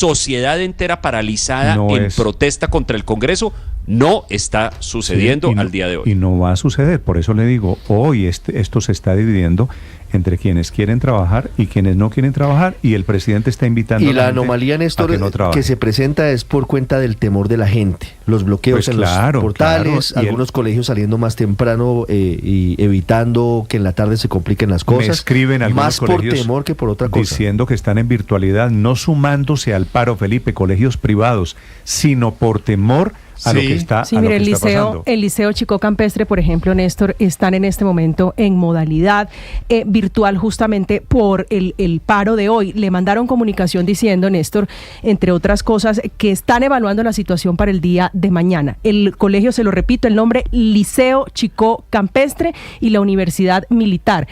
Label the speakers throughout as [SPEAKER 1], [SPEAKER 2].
[SPEAKER 1] sociedad entera paralizada
[SPEAKER 2] No
[SPEAKER 1] en
[SPEAKER 2] es.
[SPEAKER 1] protesta contra el Congreso, no está sucediendo
[SPEAKER 2] Sí,
[SPEAKER 1] al día de hoy.
[SPEAKER 2] Y no va a suceder, por eso le digo, hoy esto se está dividiendo entre quienes quieren trabajar y quienes no quieren trabajar, y el presidente está invitando
[SPEAKER 3] Y
[SPEAKER 2] a
[SPEAKER 3] la
[SPEAKER 2] gente
[SPEAKER 3] anomalía,
[SPEAKER 2] a
[SPEAKER 3] Néstor,
[SPEAKER 2] que no trabaje.
[SPEAKER 3] que se presenta es por cuenta del temor de la gente. Los bloqueos
[SPEAKER 2] Pues
[SPEAKER 3] en
[SPEAKER 2] claro,
[SPEAKER 3] los portales,
[SPEAKER 2] claro. Y
[SPEAKER 3] algunos colegios saliendo más temprano y evitando que en la tarde se compliquen las cosas.
[SPEAKER 2] Me escriben algunos
[SPEAKER 3] más por
[SPEAKER 2] colegios
[SPEAKER 3] temor que por otra cosa.
[SPEAKER 2] diciendo que están en virtualidad, no sumándose al paro, Felipe, colegios privados, sino por temor a lo que está,
[SPEAKER 4] Sí,
[SPEAKER 2] a
[SPEAKER 4] mire,
[SPEAKER 2] lo que está pasando.
[SPEAKER 4] el Liceo Chicó Campestre, por ejemplo, Néstor, están en este momento en modalidad virtual justamente por el paro de hoy. Le mandaron comunicación diciendo, Néstor, entre otras cosas, que están evaluando la situación para el día de mañana. El colegio, se lo repito, el nombre Liceo Chicó Campestre y la Universidad Militar.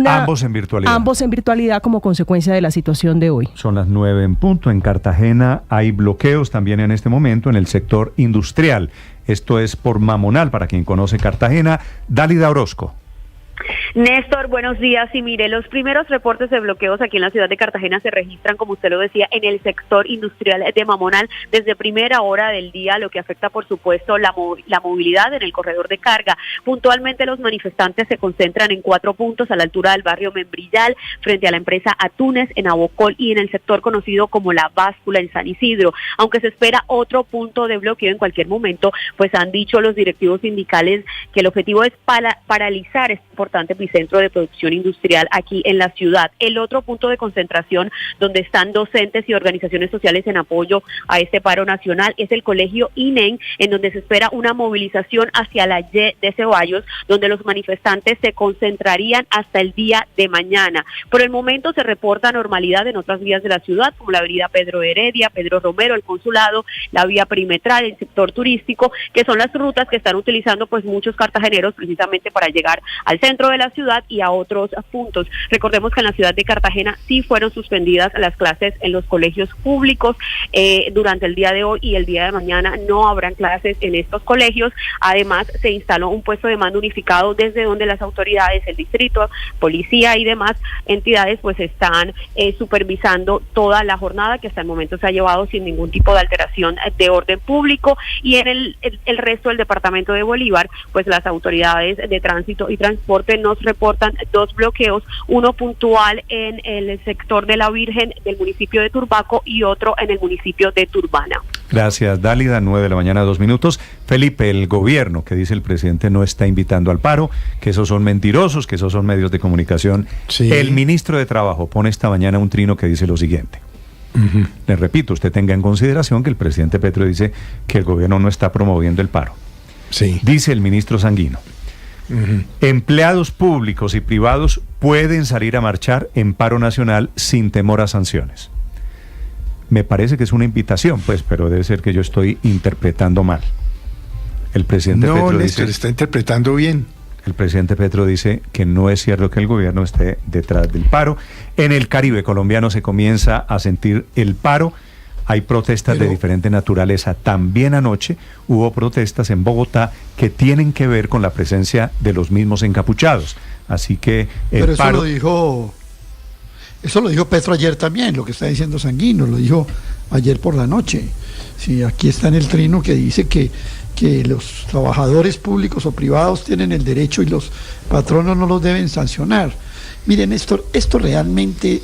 [SPEAKER 2] Ambos en virtualidad.
[SPEAKER 4] Ambos en virtualidad como consecuencia de la situación de hoy.
[SPEAKER 2] Son las 9 en punto. En Cartagena hay bloqueos también en este momento en el sector industrial. Esto es por Mamonal, para quien conoce Cartagena. Dálida Orozco.
[SPEAKER 5] Néstor, buenos días. Y mire, los primeros reportes de bloqueos aquí en la ciudad de Cartagena se registran, como usted lo decía, en el sector industrial de Mamonal desde primera hora del día, lo que afecta, por supuesto, la movilidad en el corredor de carga. Puntualmente, los manifestantes se concentran en 4 puntos a la altura del barrio Membrillal, frente a la empresa Atunes, en Abocol, y en el sector conocido como La Báscula, en San Isidro. Aunque se espera otro punto de bloqueo en cualquier momento, pues han dicho los directivos sindicales que el objetivo es paralizar este importante epicentro de producción industrial aquí en la ciudad. El otro punto de concentración donde están docentes y organizaciones sociales en apoyo a este paro nacional es el colegio INEN, en donde se espera una movilización hacia la Y de Ceballos, donde los manifestantes se concentrarían hasta el día de mañana. Por el momento se reporta normalidad en otras vías de la ciudad, como la avenida Pedro Heredia, Pedro Romero, el Consulado, la vía perimetral, el sector turístico, que son las rutas que están utilizando pues muchos cartageneros precisamente para llegar al centro de la ciudad y a otros puntos. Recordemos que en la ciudad de Cartagena sí fueron suspendidas las clases en los colegios públicos durante el día de hoy, y el día de mañana no habrán clases en estos colegios. Además, se instaló un puesto de mando unificado desde donde las autoridades, el distrito, policía y demás entidades pues están supervisando toda la jornada, que hasta el momento se ha llevado sin ningún tipo de alteración de orden público. Y en el resto del departamento de Bolívar, pues las autoridades de tránsito y transporte nos reportan 2 bloqueos, uno puntual en el sector de la Virgen del municipio de Turbaco y otro en el municipio de Turbana.
[SPEAKER 2] Gracias, Dálida. 9 de la mañana, 2 minutos. Felipe, el gobierno, que dice el presidente, no está invitando al paro, que esos son mentirosos, que esos son medios de comunicación.
[SPEAKER 6] Sí.
[SPEAKER 2] El ministro de Trabajo pone esta mañana un trino que dice lo siguiente. Le repito, usted tenga en consideración que el presidente Petro dice que el gobierno no está promoviendo el paro.
[SPEAKER 6] Sí.
[SPEAKER 2] Dice el ministro Sanguino: empleados públicos y privados pueden salir a marchar en paro nacional sin temor a sanciones. Me parece que es una invitación, pues, pero debe ser que yo estoy interpretando mal. El presidente
[SPEAKER 6] No,
[SPEAKER 2] Petro
[SPEAKER 6] Néstor,
[SPEAKER 2] dice,
[SPEAKER 6] está interpretando bien.
[SPEAKER 2] el presidente Petro dice que no es cierto que el gobierno esté detrás del paro. En el Caribe colombiano se comienza a sentir el paro. Hay protestas de diferente naturaleza. También anoche hubo protestas en Bogotá que tienen que ver con la presencia de los mismos encapuchados. Así que el
[SPEAKER 7] Pero
[SPEAKER 2] paro...
[SPEAKER 7] Eso lo dijo Petro ayer también, lo que está diciendo Sanguino, lo dijo ayer por la noche. Sí, aquí está en el trino que dice que los trabajadores públicos o privados tienen el derecho y los patronos no los deben sancionar. Miren, Néstor, esto realmente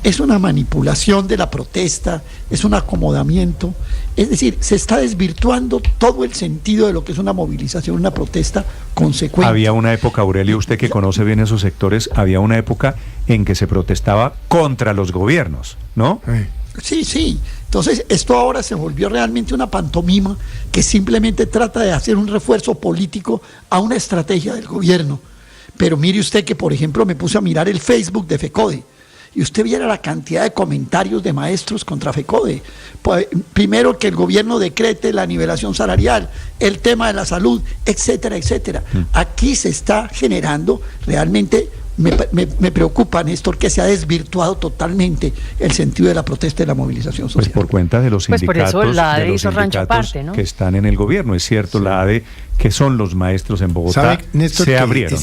[SPEAKER 7] es una manipulación de la protesta, es un acomodamiento, es decir, se está desvirtuando todo el sentido de lo que es una movilización, una protesta consecuente.
[SPEAKER 2] Había una época, Aurelio, usted que conoce bien esos sectores, había una época en que se protestaba contra los gobiernos, ¿no?
[SPEAKER 7] Sí. Entonces, esto ahora se volvió realmente una pantomima que simplemente trata de hacer un refuerzo político a una estrategia del gobierno. Pero mire usted que, por ejemplo, me puse a mirar el Facebook de FECODE y usted viera la cantidad de comentarios de maestros contra FECODE. Primero, que el gobierno decrete la nivelación salarial, el tema de la salud, etcétera, etcétera. Aquí se está generando realmente me preocupa, Néstor, que se ha desvirtuado totalmente el sentido de la protesta y la movilización social.
[SPEAKER 2] Pues por cuenta de los
[SPEAKER 6] Pues por
[SPEAKER 2] sindicatos,
[SPEAKER 6] eso la ADE
[SPEAKER 2] de los
[SPEAKER 6] hizo rancho
[SPEAKER 2] sindicatos
[SPEAKER 6] aparte, ¿no?
[SPEAKER 2] que están en el gobierno. Es cierto, la ADE, que son los maestros en Bogotá,
[SPEAKER 8] ¿Sabe, Néstor,
[SPEAKER 2] se
[SPEAKER 8] que
[SPEAKER 2] abrieron.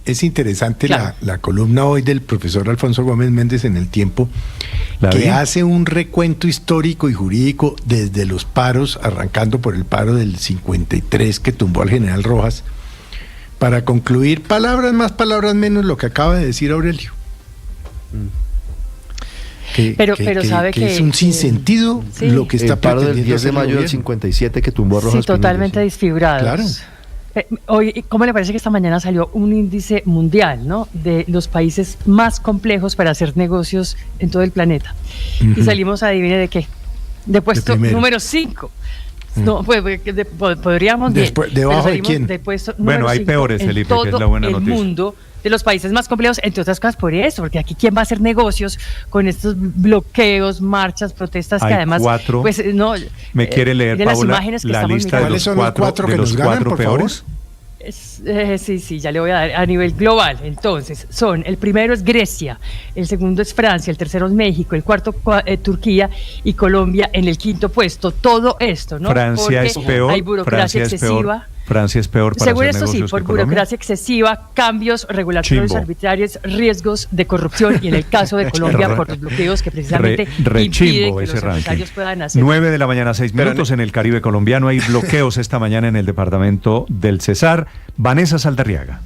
[SPEAKER 8] es interesante
[SPEAKER 6] Claro.
[SPEAKER 8] la columna hoy del profesor Alfonso Gómez Méndez en El Tiempo,
[SPEAKER 2] ¿La
[SPEAKER 8] que
[SPEAKER 2] vi?
[SPEAKER 8] hace un recuento histórico y jurídico desde los paros, arrancando por el paro del 53 que tumbó al general Rojas, para concluir, palabras más, palabras menos, lo que acaba de decir Aurelio.
[SPEAKER 6] Pero sabe que
[SPEAKER 8] es un sinsentido
[SPEAKER 6] sí.
[SPEAKER 8] lo que está
[SPEAKER 3] El paro del
[SPEAKER 8] pretendiendo
[SPEAKER 3] 10 de
[SPEAKER 8] hacer el
[SPEAKER 3] mayo del
[SPEAKER 8] gobierno.
[SPEAKER 3] 57 que tumbó a Rojas
[SPEAKER 6] Sí, totalmente
[SPEAKER 3] Pinilla, sí.
[SPEAKER 6] desfigurados. Hoy, ¿cómo le parece que esta mañana salió un índice mundial, ¿no?, de los países más complejos para hacer negocios en todo el planeta? Y salimos, adivine de qué, de puesto
[SPEAKER 8] primero.
[SPEAKER 6] número 5. No, pues podríamos bien.
[SPEAKER 8] Después, ¿debajo
[SPEAKER 6] pero
[SPEAKER 8] de quién?
[SPEAKER 6] de puesto
[SPEAKER 2] Bueno,
[SPEAKER 6] número
[SPEAKER 2] hay
[SPEAKER 6] 5
[SPEAKER 2] peores,
[SPEAKER 6] en
[SPEAKER 2] Felipe,
[SPEAKER 6] todo
[SPEAKER 2] que es la buena
[SPEAKER 6] el
[SPEAKER 2] noticia.
[SPEAKER 6] mundo de los países más complejos, entre otras cosas por eso, porque aquí quién va a hacer negocios con estos bloqueos, marchas, protestas que
[SPEAKER 2] Hay
[SPEAKER 6] además,
[SPEAKER 2] 4.
[SPEAKER 6] pues no.
[SPEAKER 2] ¿Me quiere leer,
[SPEAKER 6] de las
[SPEAKER 2] Paola,
[SPEAKER 6] imágenes que
[SPEAKER 2] la
[SPEAKER 6] estamos
[SPEAKER 2] lista de
[SPEAKER 6] mirando.
[SPEAKER 2] los
[SPEAKER 8] ¿Cuáles son los
[SPEAKER 2] 4,
[SPEAKER 8] cuatro
[SPEAKER 2] de
[SPEAKER 8] que
[SPEAKER 2] los
[SPEAKER 8] nos ganan,
[SPEAKER 2] 4
[SPEAKER 8] por favor?
[SPEAKER 2] peores?
[SPEAKER 6] Sí, ya le voy a dar a nivel global. Entonces, el primero es Grecia, el segundo es Francia, el tercero es México, el cuarto Turquía y Colombia en el quinto puesto. Todo esto, ¿no?
[SPEAKER 2] Francia
[SPEAKER 6] Porque
[SPEAKER 2] es peor.
[SPEAKER 6] hay burocracia excesiva.
[SPEAKER 2] Francia es peor para
[SPEAKER 6] Según
[SPEAKER 2] hacer
[SPEAKER 6] esto sí,
[SPEAKER 2] negocios
[SPEAKER 6] por
[SPEAKER 2] que Colombia.
[SPEAKER 6] burocracia excesiva, cambios regulatorios
[SPEAKER 2] Chimbo.
[SPEAKER 6] arbitrarios, riesgos de corrupción y en el caso de Colombia por los bloqueos que precisamente impiden
[SPEAKER 2] Rechimbo
[SPEAKER 6] que
[SPEAKER 2] ese
[SPEAKER 6] los
[SPEAKER 2] ranking.
[SPEAKER 6] empresarios puedan hacer.
[SPEAKER 2] 9 de la mañana, 6 minutos en el Caribe colombiano. Hay bloqueos esta mañana en el departamento del Cesar. Vanessa Saldarriaga.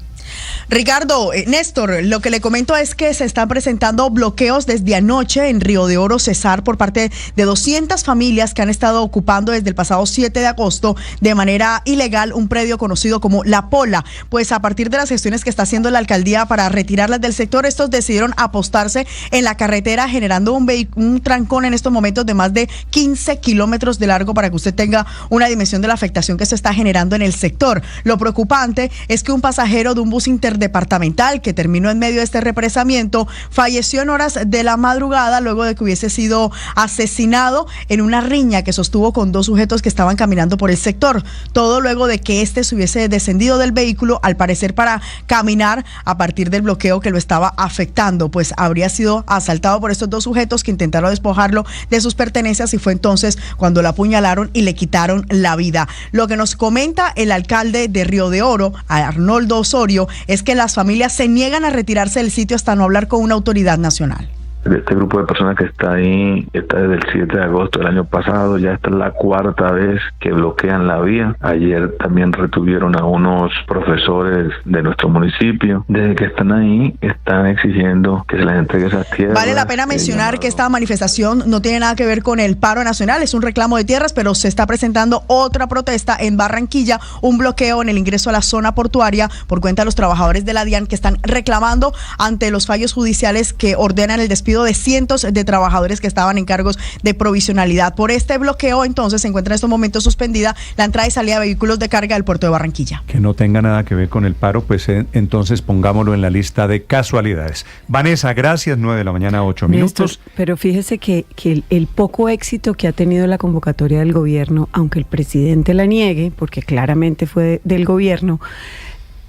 [SPEAKER 9] Ricardo, Néstor, lo que le comento es que se están presentando bloqueos desde anoche en Río de Oro, Cesar, por parte de 200 familias que han estado ocupando desde el pasado 7 de agosto de manera ilegal un predio conocido como La Pola. Pues a partir de las gestiones que está haciendo la alcaldía para retirarlas del sector, estos decidieron apostarse en la carretera, generando un trancón en estos momentos de más de 15 kilómetros de largo, para que usted tenga una dimensión de la afectación que se está generando en el sector. Lo preocupante es que un pasajero de un bus interdepartamental que terminó en medio de este represamiento falleció en horas de la madrugada luego de que hubiese sido asesinado en una riña que sostuvo con dos sujetos que estaban caminando por el sector. Todo luego de que este se hubiese descendido del vehículo, al parecer para caminar a partir del bloqueo que lo estaba afectando, pues habría sido asaltado por estos dos sujetos que intentaron despojarlo de sus pertenencias y fue entonces cuando lo apuñalaron y le quitaron la vida. Lo que nos comenta el alcalde de Río de Oro, Arnoldo Osorio, es que las familias se niegan a retirarse del sitio hasta no hablar con una autoridad nacional.
[SPEAKER 10] Este grupo de personas que está ahí está desde el 7 de agosto del año pasado, ya esta es la cuarta vez que bloquean la vía. Ayer también retuvieron a unos profesores de nuestro municipio. Desde que están ahí, están exigiendo que se les entregue esas tierras.
[SPEAKER 9] Vale la pena mencionar que esta manifestación no tiene nada que ver con el paro nacional, es un reclamo de tierras, pero se está presentando otra protesta en Barranquilla, un bloqueo en el ingreso a la zona portuaria por cuenta de los trabajadores de la DIAN que están reclamando ante los fallos judiciales que ordenan el despido de cientos de trabajadores que estaban en cargos de provisionalidad. Por este bloqueo, entonces, se encuentra en estos momentos suspendida la entrada y salida de vehículos de carga del puerto de Barranquilla.
[SPEAKER 2] Que no tenga nada que ver con el paro, pues entonces pongámoslo en la lista de casualidades. Vanessa, gracias, 9 de la mañana, 8 minutos.
[SPEAKER 11] Néstor, pero fíjese que el poco éxito que ha tenido la convocatoria del gobierno, aunque el presidente la niegue, porque claramente fue del gobierno,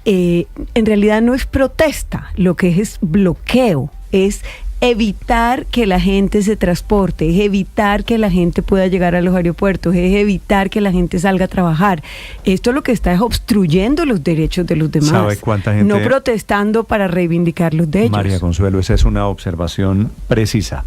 [SPEAKER 11] en realidad no es protesta, lo que es bloqueo, es evitar que la gente se transporte, es evitar que la gente pueda llegar a los aeropuertos, es evitar que la gente salga a trabajar. Esto lo que está es obstruyendo los derechos de los demás.
[SPEAKER 2] ¿Sabe cuánta gente?
[SPEAKER 11] No protestando para reivindicar los de ellos.
[SPEAKER 2] María Consuelo, esa es una observación precisa.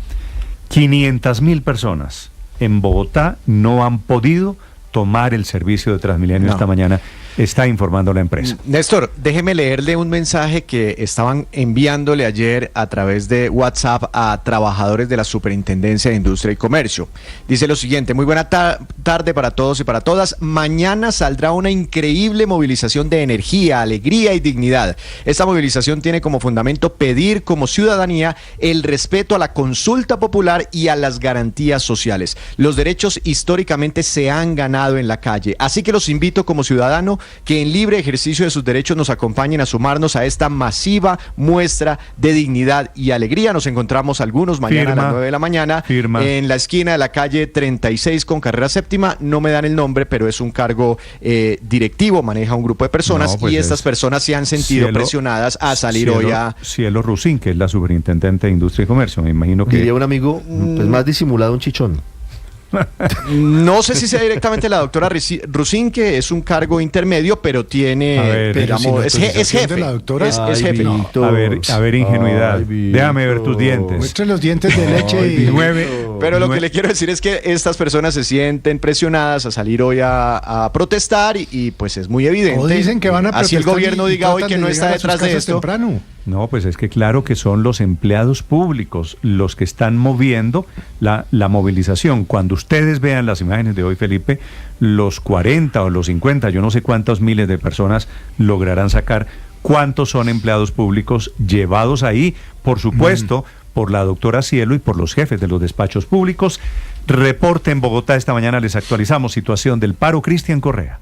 [SPEAKER 2] 500.000 personas en Bogotá no han podido tomar el servicio de Transmilenio esta mañana, está informando la empresa.
[SPEAKER 12] Néstor, déjeme leerle un mensaje que estaban enviándole ayer a través de WhatsApp a trabajadores de la Superintendencia de Industria y Comercio. Dice lo siguiente: muy buena tarde para todos y para todas. Mañana saldrá una increíble movilización de energía, alegría y dignidad. Esta movilización tiene como fundamento pedir como ciudadanía el respeto a la consulta popular y a las garantías sociales. Los derechos históricamente se han ganado en la calle, así que los invito como ciudadano que en libre ejercicio de sus derechos nos acompañen a sumarnos a esta masiva muestra de dignidad y alegría. Nos encontramos algunos mañana a las 9 de la mañana en la esquina de la calle 36 con carrera séptima. No me dan el nombre, pero es un cargo directivo, maneja un grupo de personas y estas personas se han sentido presionadas a salir hoy a...
[SPEAKER 2] Cielo Rusín, que es la superintendente de Industria y Comercio, me imagino que...
[SPEAKER 3] Diría un amigo, pues más disimulado un chichón.
[SPEAKER 12] No sé si sea directamente la doctora Rusín, que es un cargo intermedio, pero tiene, digamos, es jefe.
[SPEAKER 8] De la doctora.
[SPEAKER 12] Es jefe.
[SPEAKER 8] No.
[SPEAKER 2] A ver, ingenuidad. Déjame ver tus dientes.
[SPEAKER 8] Muestra los dientes de leche
[SPEAKER 12] Pero lo que le quiero decir es que estas personas se sienten presionadas a salir hoy a protestar y pues es muy evidente.
[SPEAKER 8] O dicen que van a protestar.
[SPEAKER 12] Así el gobierno diga hoy que no está detrás de esto.
[SPEAKER 8] Temprano.
[SPEAKER 2] No, pues es que claro que son los empleados públicos los que están moviendo la movilización. Cuando ustedes vean las imágenes de hoy, Felipe, los 40 o los 50, yo no sé cuántos miles de personas lograrán sacar cuántos son empleados públicos llevados ahí, por supuesto, por la doctora Cielo y por los jefes de los despachos públicos. Reporte en Bogotá esta mañana, les actualizamos situación del paro. Cristian Correa.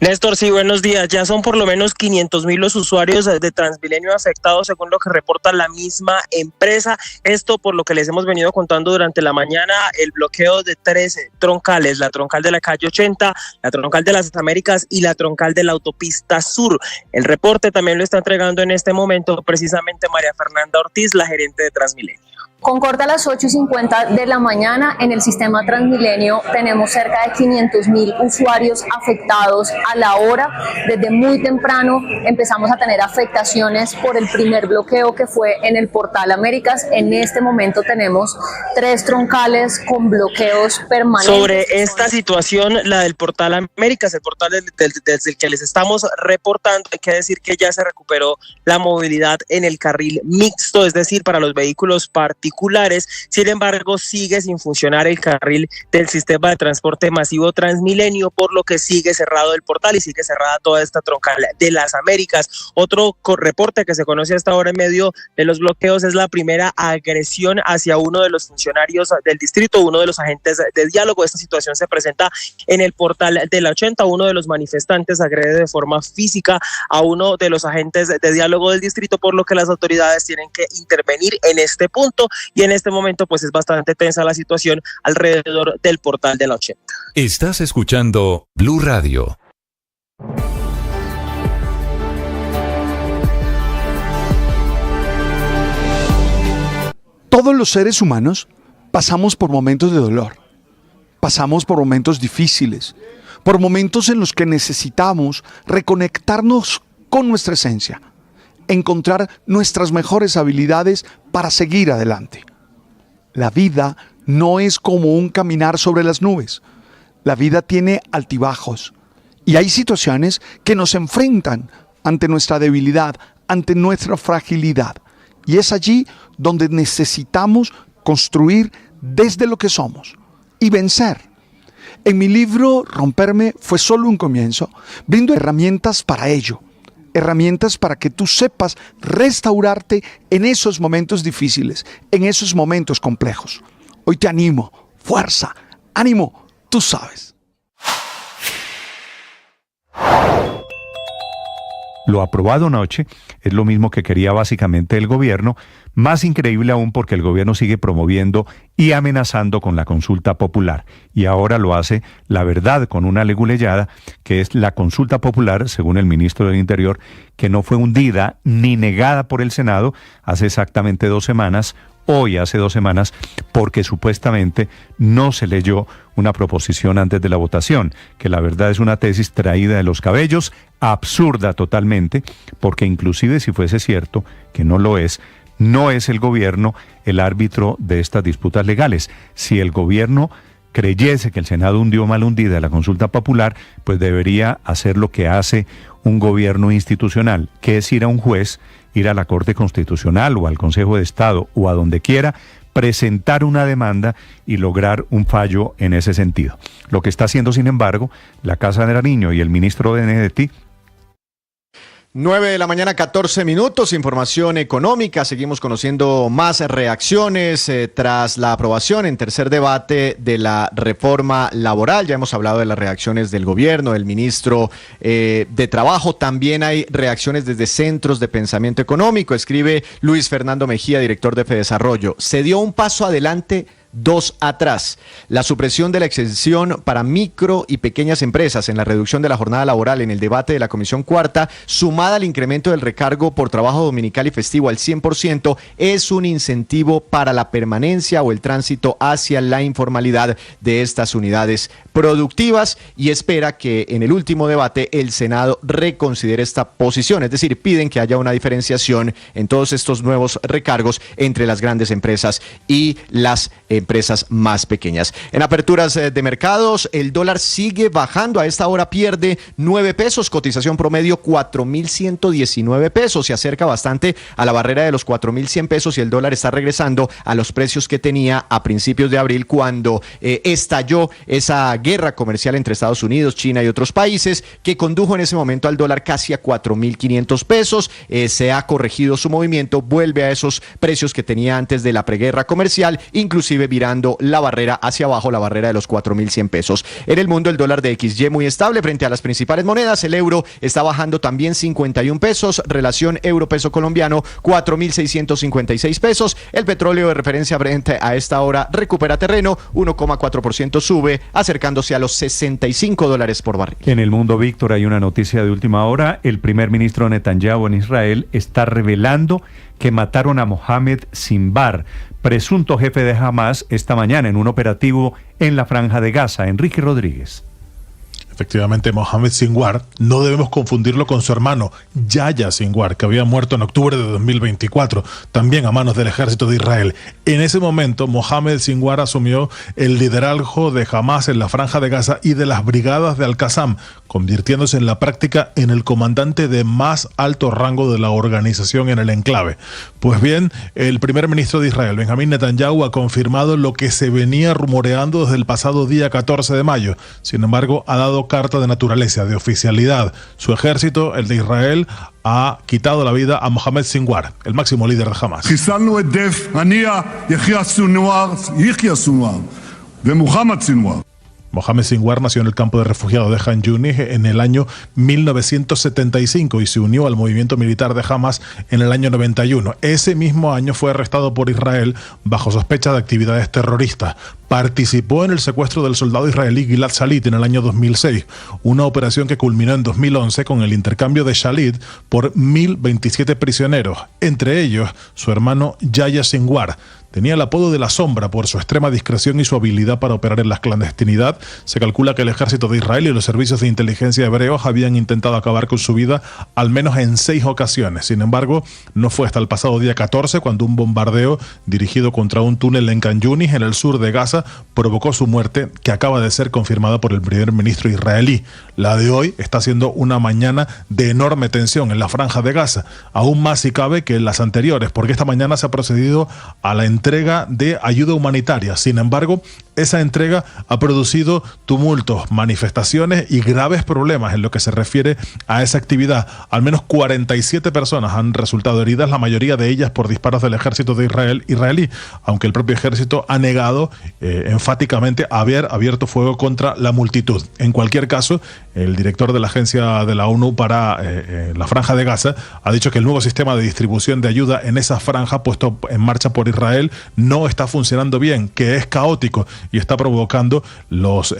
[SPEAKER 13] Néstor, sí, buenos días. Ya son por lo menos 500,000 los usuarios de Transmilenio afectados, según lo que reporta la misma empresa. Esto por lo que les hemos venido contando durante la mañana, el bloqueo de 13 troncales, la troncal de la calle 80, la troncal de las Américas y la troncal de la autopista sur. El reporte también lo está entregando en este momento precisamente María Fernanda Ortiz, la gerente de Transmilenio.
[SPEAKER 14] Con corte a las 8:50 de la mañana, en el sistema Transmilenio tenemos cerca de 500,000 usuarios afectados a la hora. Desde muy temprano empezamos a tener afectaciones por el primer bloqueo que fue en el Portal Américas. En este momento tenemos 3 troncales con bloqueos permanentes.
[SPEAKER 13] Sobre esta situación, la del Portal Américas, el portal desde el que les estamos reportando, hay que decir que ya se recuperó la movilidad en el carril mixto, es decir, para los vehículos particulares. Sin embargo, sigue sin funcionar el carril del sistema de transporte masivo Transmilenio, por lo que sigue cerrado el portal y sigue cerrada toda esta troncal de las Américas. Otro reporte que se conoce hasta ahora en medio de los bloqueos es la primera agresión hacia uno de los funcionarios del distrito, uno de los agentes de diálogo. Esta situación se presenta en el portal de la 80. Uno de los manifestantes agrede de forma física a uno de los agentes de diálogo del distrito, por lo que las autoridades tienen que intervenir en este punto. Y en este momento pues es bastante tensa la situación alrededor del portal de la 80.
[SPEAKER 15] Estás escuchando Blue Radio.
[SPEAKER 16] Todos los seres humanos pasamos por momentos de dolor, pasamos por momentos difíciles, por momentos en los que necesitamos reconectarnos con nuestra esencia, encontrar nuestras mejores habilidades para seguir adelante. La vida no es como un caminar sobre las nubes. La vida tiene altibajos y hay situaciones que nos enfrentan ante nuestra debilidad, ante nuestra fragilidad. Y es allí donde necesitamos construir desde lo que somos y vencer. En mi libro Romperme fue solo un comienzo. Brindo herramientas para ello. Herramientas para que tú sepas restaurarte en esos momentos difíciles, en esos momentos complejos. Hoy te animo, fuerza, ánimo, tú sabes.
[SPEAKER 2] Lo aprobado anoche es lo mismo que quería básicamente el gobierno, más increíble aún porque el gobierno sigue promoviendo y amenazando con la consulta popular. Y ahora lo hace, la verdad, con una leguleyada, que es la consulta popular, según el ministro del Interior, que no fue hundida ni negada por el Senado hace exactamente 2 semanas, hoy hace 2 semanas, porque supuestamente no se leyó una proposición antes de la votación, que la verdad es una tesis traída de los cabellos, absurda totalmente, porque inclusive si fuese cierto, que no lo es, no es el gobierno el árbitro de estas disputas legales. Si el gobierno creyese que el Senado hundió mal hundida la consulta popular, pues debería hacer lo que hace un gobierno institucional, que es ir a un juez, ir a la Corte Constitucional o al Consejo de Estado o a donde quiera, presentar una demanda y lograr un fallo en ese sentido. Lo que está haciendo, sin embargo, la Casa de Nariño y el ministro Benedetti.
[SPEAKER 12] 9 de la mañana, 14 minutos, información económica. Seguimos conociendo más reacciones tras la aprobación en tercer debate de la reforma laboral. Ya hemos hablado de las reacciones del gobierno, del ministro de Trabajo. También hay reacciones desde centros de pensamiento económico. Escribe Luis Fernando Mejía, director de Fedesarrollo. Se dio un paso adelante, 2 atrás. La supresión de la exención para micro y pequeñas empresas en la reducción de la jornada laboral en el debate de la Comisión Cuarta, sumada al incremento del recargo por trabajo dominical y festivo al 100%, es un incentivo para la permanencia o el tránsito hacia la informalidad de estas unidades productivas, y espera que en el último debate el Senado reconsidere esta posición. Es decir, piden que haya una diferenciación en todos estos nuevos recargos entre las grandes empresas y las empresas más pequeñas. En aperturas de mercados, el dólar sigue bajando. A esta hora pierde 9 pesos, cotización promedio 4.119 pesos. Se acerca bastante a la barrera de los 4.100 pesos y el dólar está regresando a los precios que tenía a principios de abril, cuando estalló esa guerra comercial entre Estados Unidos, China y otros países, que condujo en ese momento al dólar casi a 4.500 pesos. Se ha corregido su movimiento, vuelve a esos precios que tenía antes de la preguerra comercial, inclusive virando la barrera hacia abajo, la barrera de los 4.100 pesos. En el mundo, el dólar de XY muy estable frente a las principales monedas. El euro está bajando también 51 pesos, relación euro-peso colombiano 4.656 pesos. El petróleo de referencia Brent a esta hora recupera terreno, 1,4% sube, acercándose a los $65 por barril.
[SPEAKER 2] En el mundo, Víctor, hay una noticia de última hora. El primer ministro Netanyahu en Israel está revelando que mataron a Mohamed Sinwar, presunto jefe de Hamas, esta mañana en un operativo en la Franja de Gaza. Enrique Rodríguez.
[SPEAKER 17] Efectivamente, Mohamed Sinwar, no debemos confundirlo con su hermano Yahya Sinwar, que había muerto en octubre de 2024, también a manos del ejército de Israel. En ese momento, Mohamed Sinwar asumió el liderazgo de Hamas en la Franja de Gaza y de las brigadas de Al-Qassam, convirtiéndose en la práctica en el comandante de más alto rango de la organización en el enclave. Pues bien, el primer ministro de Israel, Benjamín Netanyahu, ha confirmado lo que se venía rumoreando desde el pasado día 14 de mayo. Sin embargo, ha dado carta de naturaleza, de oficialidad. Su ejército, el de Israel, ha quitado la vida a Mohamed Sinwar, el máximo líder de Hamas. Mohamed Sinwar nació en el campo de refugiados de Han Yunis en el año 1975 y se unió al movimiento militar de Hamas en el año 91. Ese mismo año fue arrestado por Israel bajo sospecha de actividades terroristas. Participó en el secuestro del soldado israelí Gilad Shalit en el año 2006, una operación que culminó en 2011 con el intercambio de Shalit por 1.027 prisioneros, entre ellos su hermano Yahya Sinwar. Tenía el apodo de la sombra por su extrema discreción y su habilidad para operar en la clandestinidad. Se calcula que el ejército de Israel y los servicios de inteligencia hebreos habían intentado acabar con su vida al menos en 6 ocasiones. Sin embargo, no fue hasta el pasado día 14 cuando un bombardeo dirigido contra un túnel en Khan Yunis, en el sur de Gaza, provocó su muerte, que acaba de ser confirmada por el primer ministro israelí. La de hoy está siendo una mañana de enorme tensión en la Franja de Gaza, aún más si cabe que en las anteriores, porque esta mañana se ha procedido a la entrega de ayuda humanitaria. Sin embargo, esa entrega ha producido tumultos, manifestaciones y graves problemas en lo que se refiere a esa actividad. Al menos 47 personas han resultado heridas, la mayoría de ellas por disparos del ejército de israelí, aunque el propio ejército ha negado enfáticamente haber abierto fuego contra la multitud. En cualquier caso, el director de la Agencia de la ONU para la Franja de Gaza ha dicho que el nuevo sistema de distribución de ayuda en esa franja puesto en marcha por Israel no está funcionando bien, que es caótico y está provocando las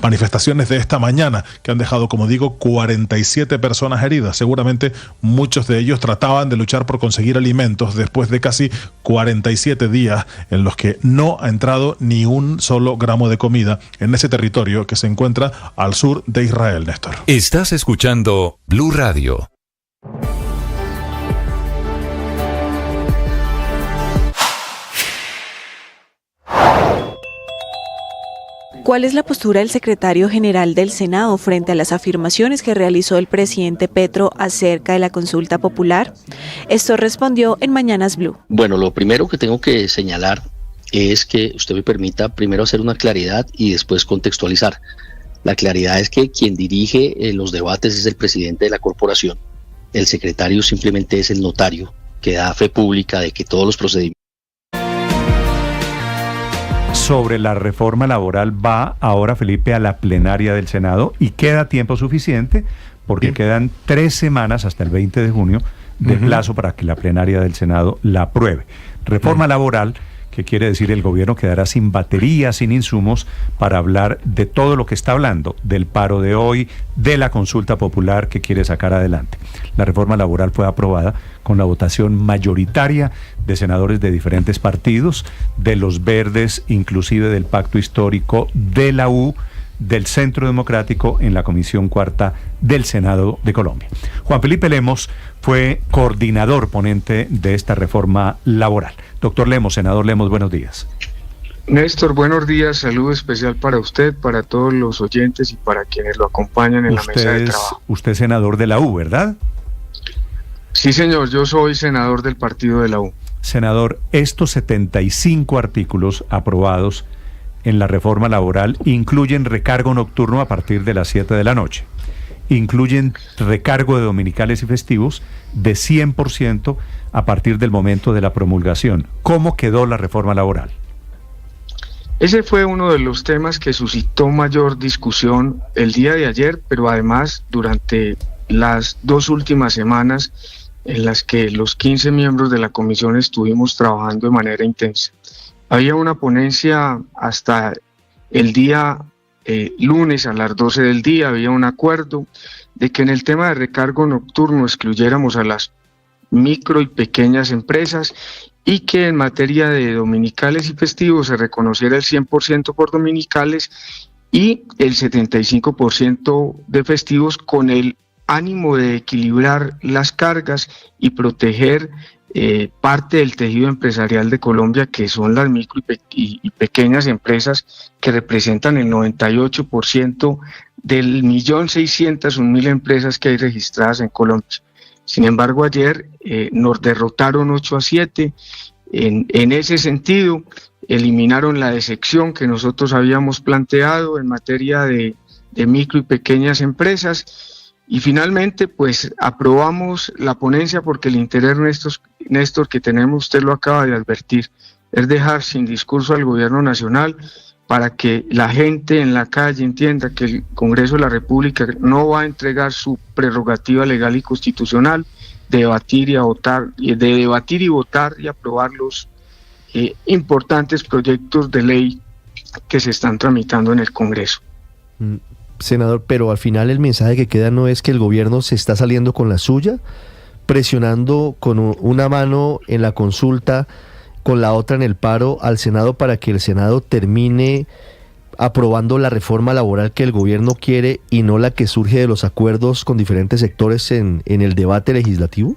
[SPEAKER 17] manifestaciones de esta mañana, que han dejado, como digo, 47 personas heridas. Seguramente muchos de ellos trataban de luchar por conseguir alimentos después de casi 47 días en los que no ha entrado ni un solo gramo de comida en ese territorio que se encuentra al sur de Israel, Néstor.
[SPEAKER 15] Estás escuchando Blue Radio.
[SPEAKER 18] ¿Cuál es la postura del secretario general del Senado frente a las afirmaciones que realizó el presidente Petro acerca de la consulta popular? Esto respondió en Mañanas Blue.
[SPEAKER 19] Bueno, lo primero que tengo que señalar es que usted me permita primero hacer una claridad y después contextualizar. La claridad es que quien dirige los debates es el presidente de la corporación el secretario simplemente es el notario que da fe pública de que todos los procedimientos.
[SPEAKER 2] Sobre la reforma laboral va ahora, Felipe, a la plenaria del Senado y queda tiempo suficiente porque quedan 3 semanas hasta el 20 de junio de plazo para que la plenaria del Senado la apruebe. Reforma laboral, que quiere decir el gobierno quedará sin baterías, sin insumos para hablar de todo lo que está hablando, del paro de hoy, de la consulta popular que quiere sacar adelante. La reforma laboral fue aprobada con la votación mayoritaria de senadores de diferentes partidos, de los Verdes, inclusive del Pacto Histórico, de la U, del Centro Democrático en la Comisión Cuarta del Senado de Colombia. Juan Felipe Lemos fue coordinador ponente de esta reforma laboral. Doctor Lemos, senador Lemos, buenos días.
[SPEAKER 20] Néstor, buenos días, saludo especial para usted, para todos los oyentes y para quienes lo acompañan en la mesa de trabajo.
[SPEAKER 2] Usted es senador de la U, ¿verdad?
[SPEAKER 20] Sí, señor, yo soy senador del partido de la U.
[SPEAKER 2] Senador, estos 75 artículos aprobados en la reforma laboral incluyen recargo nocturno a partir de las 7 de la noche. Incluyen recargo de dominicales y festivos de 100% a partir del momento de la promulgación. ¿Cómo quedó la reforma laboral?
[SPEAKER 20] Ese fue uno de los temas que suscitó mayor discusión el día de ayer, pero además durante las 2 últimas semanas en las que los 15 miembros de la comisión estuvimos trabajando de manera intensa. Había una ponencia hasta el día lunes a las 12 del día, había un acuerdo de que en el tema de recargo nocturno excluyéramos a las micro y pequeñas empresas y que en materia de dominicales y festivos se reconociera el 100% por dominicales y el 75% de festivos, con el ánimo de equilibrar las cargas y proteger parte del tejido empresarial de Colombia, que son las micro y pequeñas empresas que representan el 98% del 1.601.000 empresas que hay registradas en Colombia. Sin embargo, ayer nos derrotaron 8-7. En ese sentido, eliminaron la excepción que nosotros habíamos planteado en materia de micro y pequeñas empresas. Y finalmente, pues aprobamos la ponencia porque el interés, Néstor, que tenemos, usted lo acaba de advertir, es dejar sin discurso al gobierno nacional para que la gente en la calle entienda que el Congreso de la República no va a entregar su prerrogativa legal y constitucional de debatir y votar y aprobar los importantes proyectos de ley que se están tramitando en el Congreso.
[SPEAKER 3] Senador, pero al final el mensaje que queda no es que el gobierno se está saliendo con la suya, presionando con una mano en la consulta, con la otra en el paro al Senado para que el Senado termine aprobando la reforma laboral que el gobierno quiere y no la que surge de los acuerdos con diferentes sectores en el debate legislativo?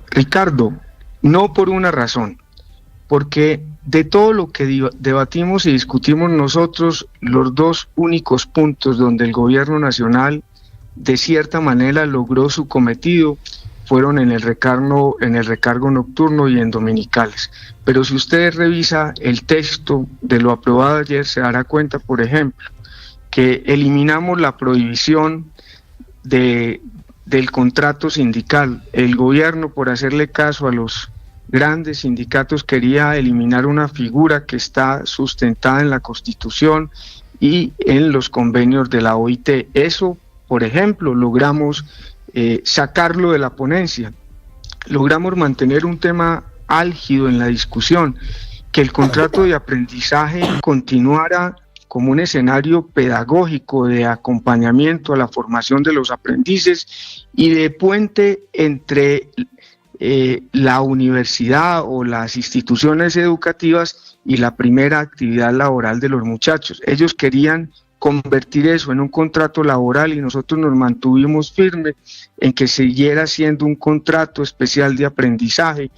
[SPEAKER 20] Ricardo, no por una razón, porque de todo lo que debatimos y discutimos nosotros, los 2 únicos puntos donde el gobierno nacional de cierta manera logró su cometido fueron en el recargo nocturno y en dominicales. Pero si usted revisa el texto de lo aprobado ayer, se dará cuenta, por ejemplo, que eliminamos la prohibición del contrato sindical. El gobierno, por hacerle caso a los grandes sindicatos, quería eliminar una figura que está sustentada en la Constitución y en los convenios de la OIT. Eso, por ejemplo, logramos sacarlo de la ponencia. Logramos mantener un tema álgido en la discusión, que el contrato de aprendizaje continuara como un escenario pedagógico de acompañamiento a la formación de los aprendices y de puente entre la universidad o las instituciones educativas y la primera actividad laboral de los muchachos. Ellos querían convertir eso en un contrato laboral y nosotros nos mantuvimos firmes en que siguiera siendo un contrato especial de aprendizaje.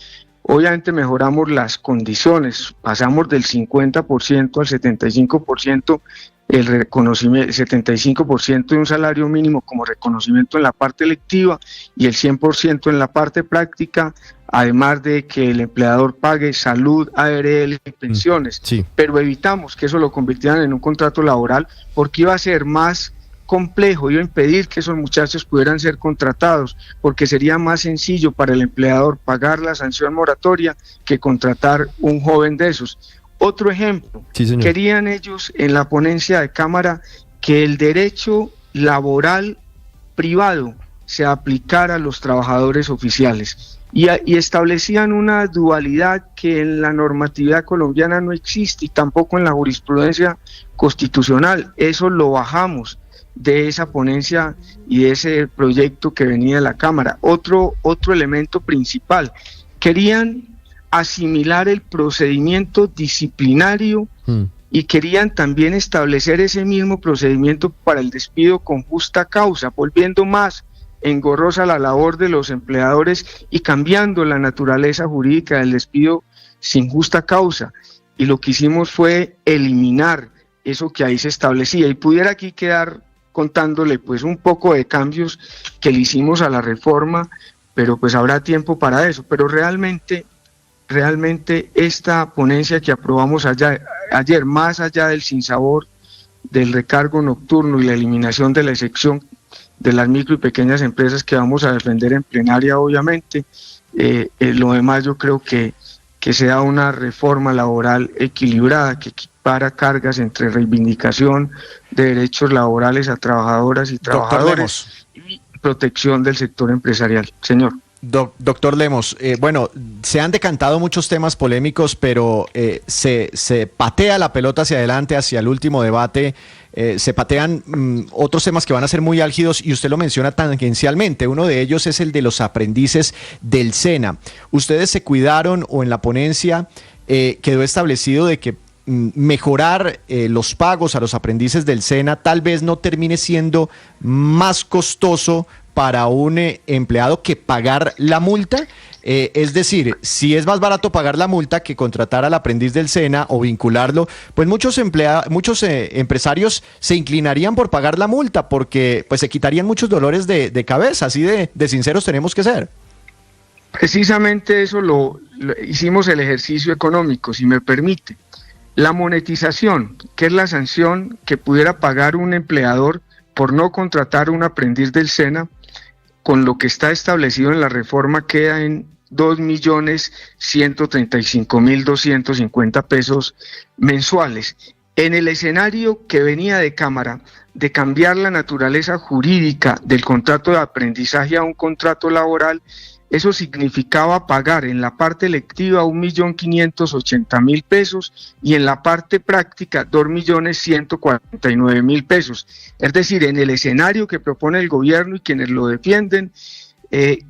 [SPEAKER 20] Obviamente mejoramos las condiciones, pasamos del 50% al 75%, el reconocimiento, 75% de un salario mínimo como reconocimiento en la parte electiva y el 100% en la parte práctica, además de que el empleador pague salud, ARL y pensiones. Sí. Pero evitamos que eso lo convirtieran en un contrato laboral porque iba a ser más complejo, iba a impedir que esos muchachos pudieran ser contratados, porque sería más sencillo para el empleador pagar la sanción moratoria que contratar un joven de esos. Otro ejemplo, querían ellos en la ponencia de Cámara que el derecho laboral privado se aplicara a los trabajadores oficiales y establecían una dualidad que en la normatividad colombiana no existe y tampoco en la jurisprudencia constitucional. Eso lo bajamos de esa ponencia y de ese proyecto que venía de la Cámara. Otro elemento principal, querían asimilar el procedimiento disciplinario y querían también establecer ese mismo procedimiento para el despido con justa causa, volviendo más engorrosa la labor de los empleadores y cambiando la naturaleza jurídica del despido sin justa causa. Y lo que hicimos fue eliminar eso que ahí se establecía, y pudiera aquí quedar contándole pues un poco de cambios que le hicimos a la reforma, pero pues habrá tiempo para eso. Pero realmente esta ponencia que aprobamos ayer, más allá del sinsabor del recargo nocturno y la eliminación de la excepción de las micro y pequeñas empresas que vamos a defender en plenaria, obviamente, lo demás yo creo que sea una reforma laboral equilibrada, que equipara cargas entre reivindicación de derechos laborales a trabajadoras y trabajadores y protección del sector empresarial. Señor.
[SPEAKER 12] Doctor Lemos, bueno, se han decantado muchos temas polémicos, pero se patea la pelota hacia adelante, hacia el último debate, se patean otros temas que van a ser muy álgidos y usted lo menciona tangencialmente. Uno de ellos es el de los aprendices del SENA. Ustedes se cuidaron, o en la ponencia quedó establecido de que mejorar los pagos a los aprendices del SENA tal vez no termine siendo más costoso para un empleado que pagar la multa. Es decir, si es más barato pagar la multa que contratar al aprendiz del SENA o vincularlo, pues muchos empresarios se inclinarían por pagar la multa, porque pues se quitarían muchos dolores de cabeza. Así de sinceros tenemos que ser.
[SPEAKER 20] Precisamente eso lo hicimos, el ejercicio económico, si me permite. La monetización, que es la sanción que pudiera pagar un empleador por no contratar a un aprendiz del SENA, con lo que está establecido en la reforma queda en 2.135.250 pesos mensuales. En el escenario que venía de Cámara, de cambiar la naturaleza jurídica del contrato de aprendizaje a un contrato laboral, eso significaba pagar en la parte electiva 1.580.000 pesos y en la parte práctica 2.149.000 pesos. Es decir, en el escenario que propone el gobierno y quienes lo defienden,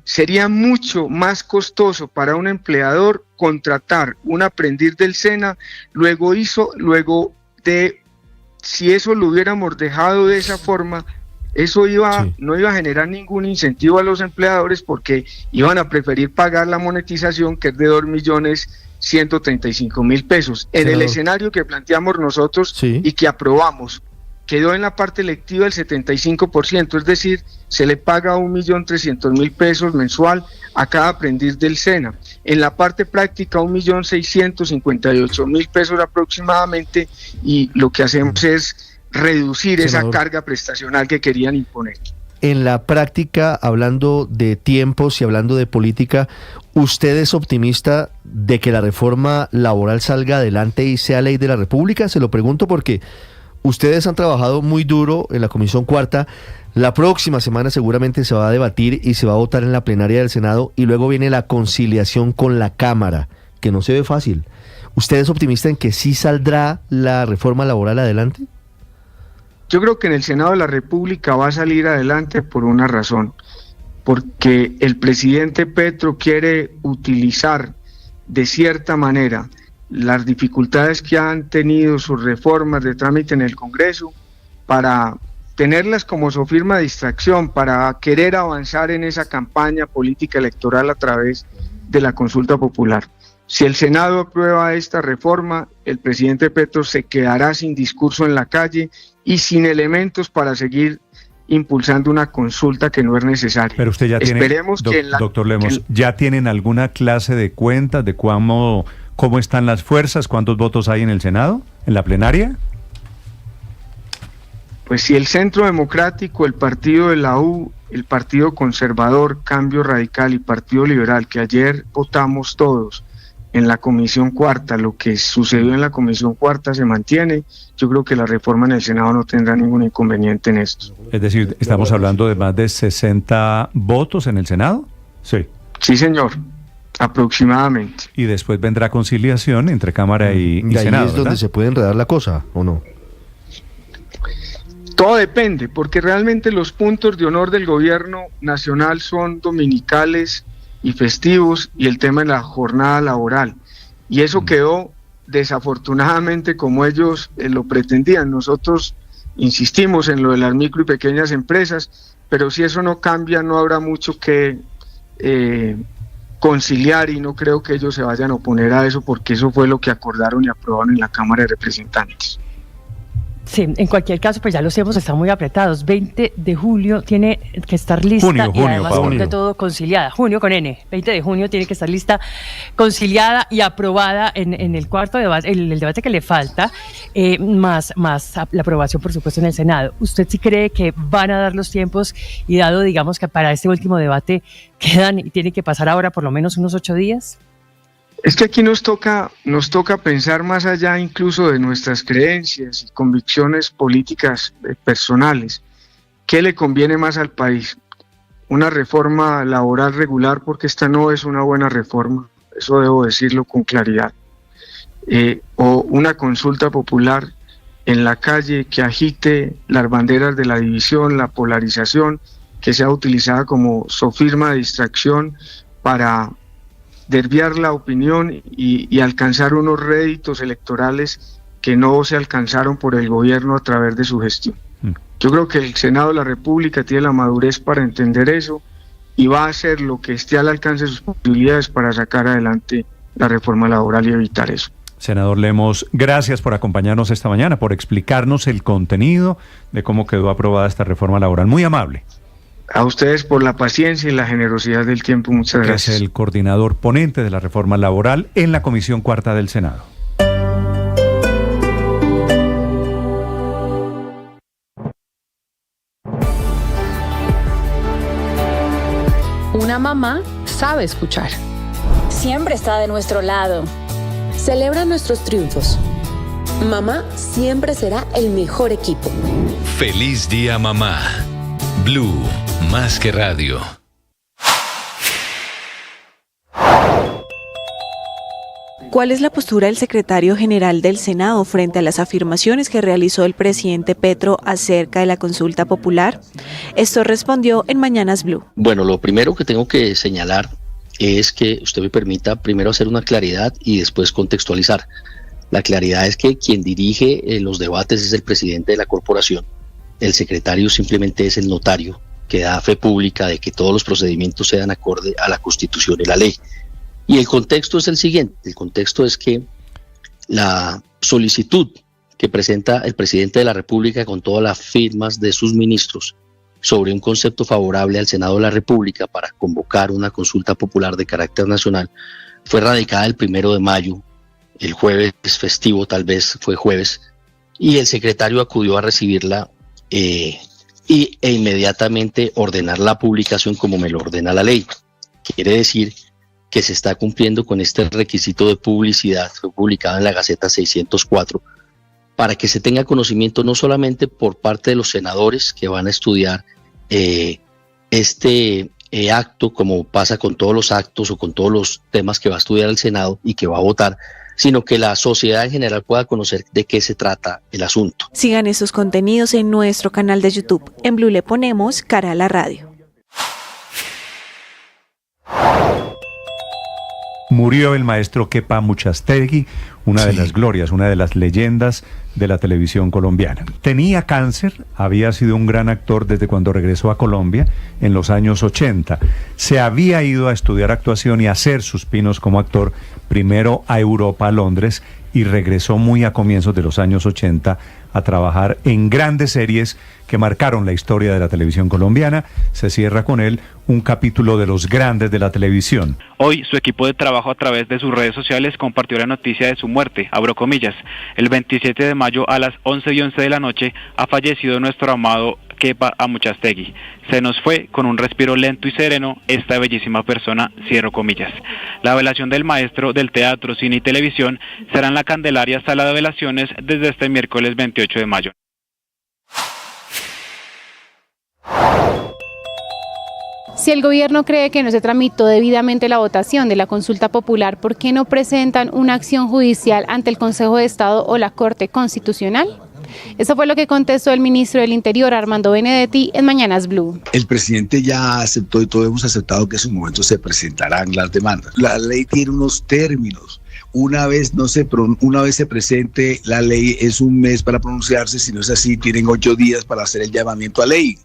[SPEAKER 20] sería mucho más costoso para un empleador contratar un aprendiz del SENA, si eso lo hubiéramos dejado de esa forma, eso no iba a generar ningún incentivo a los empleadores, porque iban a preferir pagar la monetización, que es de 2.135.000 pesos. En el escenario que planteamos nosotros y que aprobamos, quedó en la parte electiva el 75%, es decir, se le paga 1.300.000 pesos mensual a cada aprendiz del SENA. En la parte práctica 1.658.000 pesos aproximadamente, y lo que hacemos es reducir esa carga prestacional que querían imponer.
[SPEAKER 3] En la práctica, hablando de tiempos y hablando de política, ¿usted es optimista de que la reforma laboral salga adelante y sea ley de la República? Se lo pregunto porque ustedes han trabajado muy duro en la Comisión Cuarta. La próxima semana seguramente se va a debatir y se va a votar en la plenaria del Senado, y luego viene la conciliación con la Cámara, que no se ve fácil. ¿Usted es optimista en que sí saldrá la reforma laboral adelante?
[SPEAKER 20] Yo creo que en el Senado de la República va a salir adelante por una razón, porque el presidente Petro quiere utilizar de cierta manera las dificultades que han tenido sus reformas de trámite en el Congreso para tenerlas como su firma de distracción, para querer avanzar en esa campaña política electoral a través de la consulta popular. Si el Senado aprueba esta reforma, el presidente Petro se quedará sin discurso en la calle y sin elementos para seguir impulsando una consulta que no es necesaria.
[SPEAKER 2] Pero usted ya doctor Lemos, ¿ya tienen alguna clase de cuentas de cómo están las fuerzas, cuántos votos hay en el Senado, en la plenaria?
[SPEAKER 20] pues si el Centro Democrático, el Partido de la U, el Partido Conservador, Cambio Radical y Partido Liberal, que ayer votamos todos en la Comisión Cuarta, lo que sucedió en la Comisión Cuarta se mantiene, yo creo que la reforma en el Senado no tendrá ningún inconveniente en esto.
[SPEAKER 2] Es decir, ¿estamos hablando de más de 60 votos en el Senado? Sí.
[SPEAKER 20] Sí, señor, aproximadamente.
[SPEAKER 2] Y después vendrá conciliación entre Cámara y
[SPEAKER 3] ahí
[SPEAKER 2] Senado,
[SPEAKER 3] es donde
[SPEAKER 2] ¿verdad?
[SPEAKER 3] se puede enredar la cosa, ¿o no?
[SPEAKER 20] Todo depende, porque realmente los puntos de honor del gobierno nacional son dominicales y festivos y el tema de la jornada laboral. Y eso quedó desafortunadamente como ellos lo pretendían. Nosotros insistimos en lo de las micro y pequeñas empresas, pero si eso no cambia no habrá mucho que conciliar y no creo que ellos se vayan a oponer a eso porque eso fue lo que acordaron y aprobaron en la Cámara de Representantes.
[SPEAKER 6] Sí, en cualquier caso, pues ya los tiempos están muy apretados. 20 de julio tiene que estar lista y además de todo conciliada. Junio con N. 20 de junio tiene que estar lista, conciliada y aprobada en el cuarto debate, el debate que le falta, más la aprobación, por supuesto, en el Senado. ¿Usted sí cree que van a dar los tiempos y dado, digamos, que para este último debate quedan y tiene que pasar ahora por lo menos unos 8 días?
[SPEAKER 20] Es que aquí nos toca pensar más allá incluso de nuestras creencias y convicciones políticas personales. ¿Qué le conviene más al país? ¿Una reforma laboral regular? Porque esta no es una buena reforma, eso debo decirlo con claridad. O una consulta popular en la calle que agite las banderas de la división, la polarización, que sea utilizada como sofisma de distracción para desviar la opinión y alcanzar unos réditos electorales que no se alcanzaron por el gobierno a través de su gestión. Yo creo que el Senado de la República tiene la madurez para entender eso y va a hacer lo que esté al alcance de sus posibilidades para sacar adelante la reforma laboral y evitar eso.
[SPEAKER 2] Senador Lemos, gracias por acompañarnos esta mañana, por explicarnos el contenido de cómo quedó aprobada esta reforma laboral. Muy amable.
[SPEAKER 20] A ustedes por la paciencia y la generosidad del tiempo, muchas gracias.
[SPEAKER 2] Es el coordinador ponente de la reforma laboral en la Comisión Cuarta del Senado.
[SPEAKER 21] Una mamá sabe escuchar.
[SPEAKER 22] Siempre está de nuestro lado.
[SPEAKER 21] Celebra nuestros triunfos. Mamá siempre será el mejor equipo.
[SPEAKER 15] Feliz día, mamá. Blue, más que radio.
[SPEAKER 18] ¿Cuál es la postura del secretario general del Senado frente a las afirmaciones que realizó el presidente Petro acerca de la consulta popular? Esto respondió en Mañanas Blue.
[SPEAKER 19] Bueno, lo primero que tengo que señalar es que usted me permita primero hacer una claridad y después contextualizar. La claridad es que quien dirige los debates es el presidente de la corporación. El secretario simplemente es el notario que da fe pública de que todos los procedimientos sean acorde a la Constitución y la ley. Y el contexto es el siguiente, el contexto es que la solicitud que presenta el presidente de la República con todas las firmas de sus ministros sobre un concepto favorable al Senado de la República para convocar una consulta popular de carácter nacional fue radicada el 1 de mayo, el jueves festivo tal vez fue jueves, y el secretario acudió a recibirla e inmediatamente ordenar la publicación como me lo ordena la ley. Quiere decir que se está cumpliendo con este requisito de publicidad, fue publicado en la Gaceta 604, para que se tenga conocimiento no solamente por parte de los senadores que van a estudiar este acto, como pasa con todos los actos o con todos los temas que va a estudiar el Senado y que va a votar, sino que la sociedad en general pueda conocer de qué se trata el asunto.
[SPEAKER 18] Sigan estos contenidos en nuestro canal de YouTube. En Blue le ponemos cara a la radio.
[SPEAKER 2] Murió el maestro Kepa Muchastegui, una de las glorias, una de las leyendas de la televisión colombiana. Tenía cáncer, había sido un gran actor desde cuando regresó a Colombia en los años 80. Se había ido a estudiar actuación y a hacer sus pinos como actor, primero a Europa, a Londres, y regresó muy a comienzos de los años 80 a trabajar en grandes series que marcaron la historia de la televisión colombiana. Se cierra con él un capítulo de los grandes de la televisión.
[SPEAKER 1] Hoy su equipo de trabajo a través de sus redes sociales compartió la noticia de su muerte, abro comillas. El 27 de mayo a las 11:11 de la noche ha fallecido nuestro amado Kepa Amuchastegui. Se nos fue con un respiro lento y sereno esta bellísima persona, cierro comillas. La velación del maestro del teatro, cine y televisión será en la Candelaria Sala de Velaciones desde este miércoles 28 de mayo.
[SPEAKER 4] Si el gobierno cree que no se tramitó debidamente la votación de la consulta popular, ¿por qué no presentan una acción judicial ante el Consejo de Estado o la Corte Constitucional? Eso fue lo que contestó el ministro del Interior, Armando Benedetti, en Mañanas Blue.
[SPEAKER 23] El presidente ya aceptó y todos hemos aceptado que en su momento se presentarán las demandas. La ley tiene unos términos. Una vez se presente la ley, es un mes para pronunciarse. Si no es así, tienen 8 días para hacer el llamamiento a ley.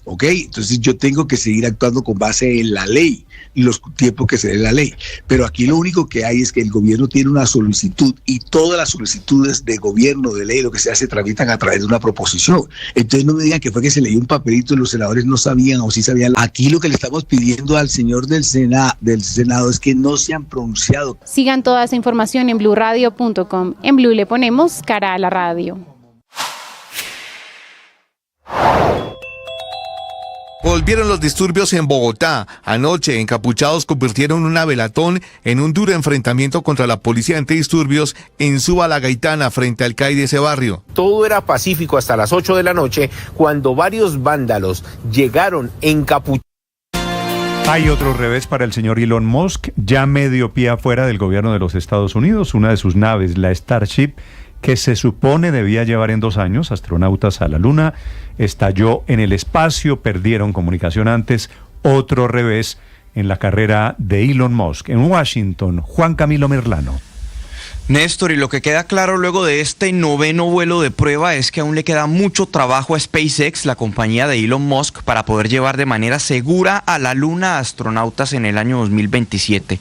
[SPEAKER 23] ¿Ok? Entonces yo tengo que seguir actuando con base en la ley y los tiempos que se dé la ley. Pero aquí lo único que hay es que el gobierno tiene una solicitud y todas las solicitudes de gobierno, de ley, lo que sea, se tramitan a través de una proposición. Entonces no me digan que fue que se leyó un papelito y los senadores no sabían o sí sabían. Aquí lo que le estamos pidiendo al señor del Senado es que no se han pronunciado.
[SPEAKER 4] Sigan toda esa información en bluradio.com. En Blue le ponemos cara a la radio.
[SPEAKER 24] Volvieron los disturbios en Bogotá. Anoche, encapuchados convirtieron una velatón en un duro enfrentamiento contra la policía antidisturbios en Suba la Gaitana, frente al CAI de ese barrio.
[SPEAKER 25] Todo era pacífico hasta las 8 de la noche, cuando varios vándalos llegaron encapuchados.
[SPEAKER 2] Hay otro revés para el señor Elon Musk, ya medio pie afuera del gobierno de los Estados Unidos. Una de sus naves, la Starship, que se supone debía llevar en 2 años astronautas a la Luna, estalló en el espacio, perdieron comunicación antes. Otro revés en la carrera de Elon Musk. En Washington, Juan Camilo Merlano.
[SPEAKER 26] Néstor, y lo que queda claro luego de este 9º vuelo de prueba es que aún le queda mucho trabajo a SpaceX, la compañía de Elon Musk, para poder llevar de manera segura a la Luna a astronautas en el año 2027.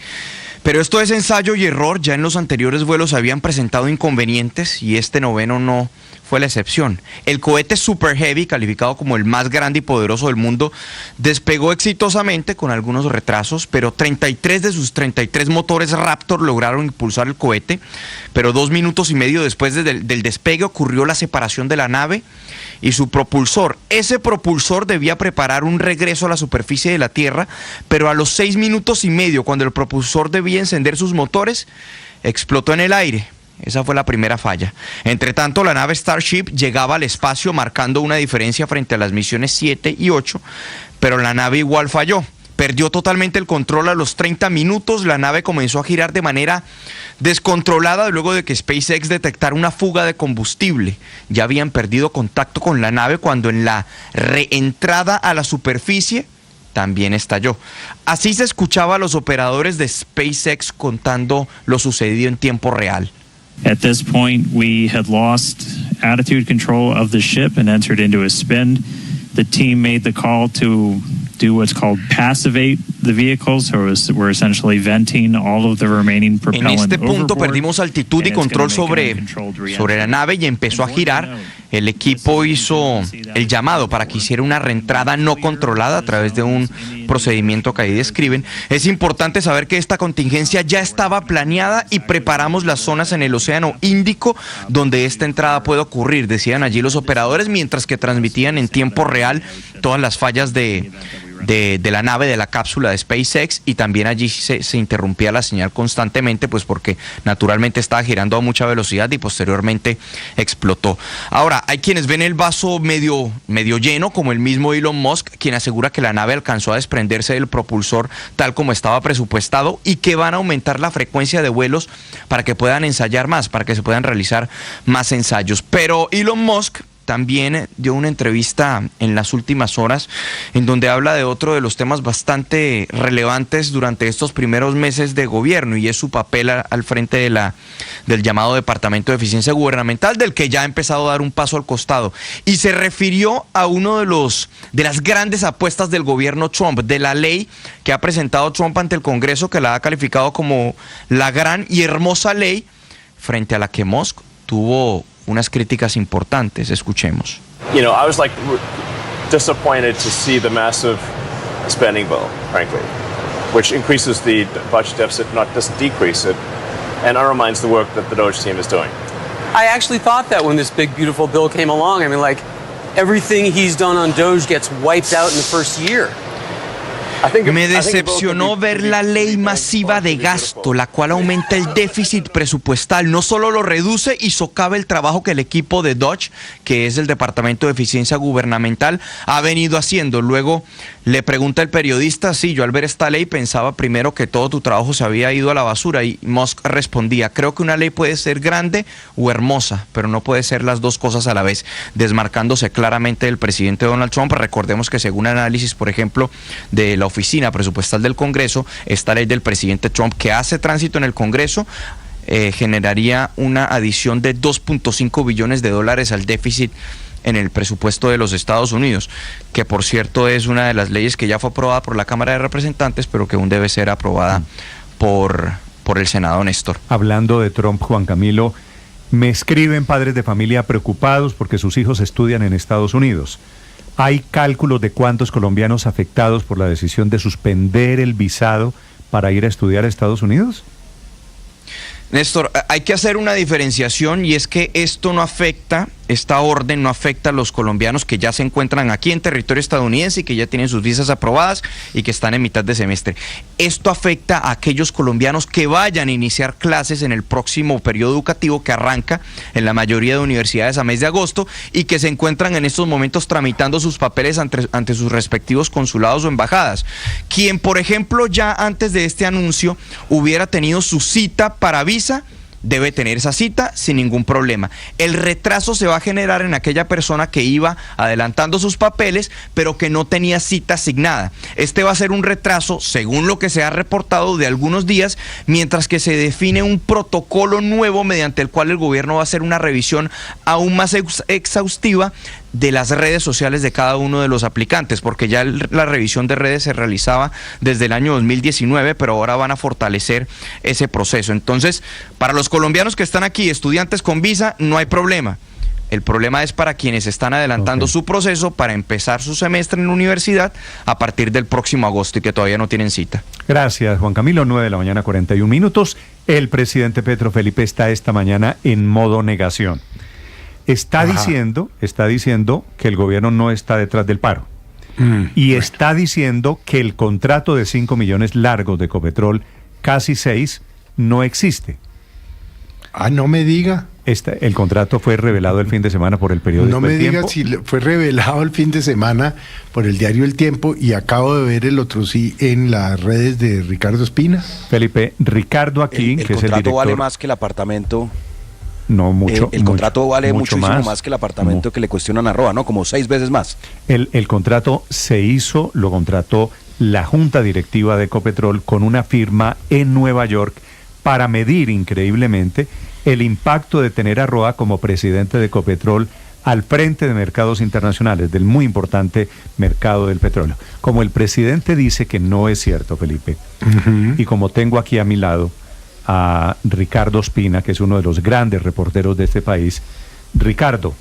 [SPEAKER 26] Pero esto es ensayo y error. Ya en los anteriores vuelos habían presentado inconvenientes y este 9º no fue la excepción. El cohete Super Heavy, calificado como el más grande y poderoso del mundo, despegó exitosamente con algunos retrasos, pero 33 de sus 33 motores Raptor lograron impulsar el cohete, pero 2 minutos y medio después del despegue ocurrió la separación de la nave y su propulsor. Ese propulsor debía preparar un regreso a la superficie de la Tierra, pero a los 6 minutos y medio, cuando el propulsor debía encender sus motores, explotó en el aire. Esa fue la primera falla. Entre tanto, la nave Starship llegaba al espacio marcando una diferencia frente a las misiones 7 y 8, pero la nave igual falló. Perdió totalmente el control a los 30 minutos, la nave comenzó a girar de manera descontrolada luego de que SpaceX detectara una fuga de combustible. Ya habían perdido contacto con la nave cuando en la reentrada a la superficie también estalló. Así se escuchaba a los operadores de SpaceX contando lo sucedido en tiempo real.
[SPEAKER 27] At this point, we had lost attitude control of the ship and entered into a spin. The team made the call to do what's called passivate the vehicles, so we're essentially venting all of the remaining propellant
[SPEAKER 26] overboard. En este punto perdimos altitud y control sobre la nave y empezó a girar. El equipo hizo el llamado para que hiciera una reentrada no controlada a través de un procedimiento que ahí describen. Es importante saber que esta contingencia ya estaba planeada y preparamos las zonas en el Océano Índico donde esta entrada puede ocurrir, decían allí los operadores, mientras que transmitían en tiempo real todas las fallas de la nave, de la cápsula de SpaceX, y también allí se interrumpía la señal constantemente, pues porque naturalmente estaba girando a mucha velocidad y posteriormente explotó. Ahora, hay quienes ven el vaso medio lleno, como el mismo Elon Musk, quien asegura que la nave alcanzó a desprenderse del propulsor tal como estaba presupuestado y que van a aumentar la frecuencia de vuelos para que puedan ensayar más, para que se puedan realizar más ensayos. Pero Elon Musk también dio una entrevista en las últimas horas en donde habla de otro de los temas bastante relevantes durante estos primeros meses de gobierno, y es su papel al frente del llamado Departamento de Eficiencia Gubernamental, del que ya ha empezado a dar un paso al costado. Y se refirió a uno de las grandes apuestas del gobierno Trump, de la ley que ha presentado Trump ante el Congreso, que la ha calificado como la gran y hermosa ley frente a la que Musk tuvo unas críticas importantes. Escuchemos.
[SPEAKER 5] You know, I was like disappointed to see the massive spending bill, frankly, which increases the budget deficit, not just decrease it, and undermines the work that the Doge team is doing.
[SPEAKER 7] I actually thought that when this big, beautiful bill came along. I mean, like, everything he's done on Doge gets wiped out in the first year.
[SPEAKER 26] Me decepcionó ver la ley masiva de gasto, la cual aumenta el déficit presupuestal. No solo lo reduce y socava el trabajo que el equipo de Dodge, que es el Departamento de Eficiencia Gubernamental, ha venido haciendo. Luego le pregunta el periodista, sí, yo al ver esta ley pensaba primero que todo tu trabajo se había ido a la basura, y Musk respondía, creo que una ley puede ser grande o hermosa, pero no puede ser las dos cosas a la vez, desmarcándose claramente del presidente Donald Trump. Recordemos que según análisis, por ejemplo, de la Oficina Presupuestal del Congreso, esta ley del presidente Trump que hace tránsito en el Congreso generaría una adición de 2.5 billones de dólares al déficit en el presupuesto de los Estados Unidos, que por cierto es una de las leyes que ya fue aprobada por la Cámara de Representantes, pero que aún debe ser aprobada por el Senado, Néstor.
[SPEAKER 2] Hablando de Trump, Juan Camilo, me escriben padres de familia preocupados porque sus hijos estudian en Estados Unidos. ¿Hay cálculos de cuántos colombianos afectados por la decisión de suspender el visado para ir a estudiar a Estados Unidos?
[SPEAKER 26] Néstor, hay que hacer una diferenciación, y es que esto no afecta, esta orden no afecta a los colombianos que ya se encuentran aquí en territorio estadounidense y que ya tienen sus visas aprobadas y que están en mitad de semestre. Esto afecta a aquellos colombianos que vayan a iniciar clases en el próximo periodo educativo que arranca en la mayoría de universidades a mes de agosto y que se encuentran en estos momentos tramitando sus papeles ante sus respectivos consulados o embajadas. Quien, por ejemplo, ya antes de este anuncio hubiera tenido su cita para visa, debe tener esa cita sin ningún problema. El retraso se va a generar en aquella persona que iba adelantando sus papeles, pero que no tenía cita asignada. Este va a ser un retraso, según lo que se ha reportado, de algunos días, mientras que se define un protocolo nuevo mediante el cual el gobierno va a hacer una revisión aún más exhaustiva de las redes sociales de cada uno de los aplicantes, porque ya la revisión de redes se realizaba desde el año 2019, pero ahora van a fortalecer ese proceso. Entonces, para los colombianos que están aquí, estudiantes con visa, no hay problema. El problema es para quienes están adelantando su proceso para empezar su semestre en la universidad a partir del próximo agosto y que todavía no tienen cita.
[SPEAKER 2] Gracias, Juan Camilo. 9:41 a.m. El presidente Petro Felipe está esta mañana en modo negación. Está diciendo que el gobierno no está detrás del paro. Y está diciendo que el contrato de 5 millones largos de Ecopetrol, casi 6, no existe.
[SPEAKER 8] No me diga.
[SPEAKER 2] El contrato fue revelado el fin de semana por el periódico El Tiempo.
[SPEAKER 8] No me diga si fue revelado el fin de semana por el diario El Tiempo, y acabo de ver el otro sí en las redes de Ricardo Espina.
[SPEAKER 2] Felipe, Ricardo aquí, que es el director.
[SPEAKER 9] El contrato vale más que el apartamento.
[SPEAKER 2] No, mucho.
[SPEAKER 9] El contrato vale muchísimo más que el
[SPEAKER 2] No.
[SPEAKER 9] apartamento que le cuestionan a Roa, ¿no? Como 6 veces más.
[SPEAKER 2] El contrato lo contrató la Junta Directiva de Ecopetrol con una firma en Nueva York para medir increíblemente el impacto de tener a Roa como presidente de Ecopetrol al frente de mercados internacionales, del muy importante mercado del petróleo. Como el presidente dice que no es cierto, Felipe, y como tengo aquí a mi lado a Ricardo Espina, que es uno de los grandes reporteros de este país. Ricardo,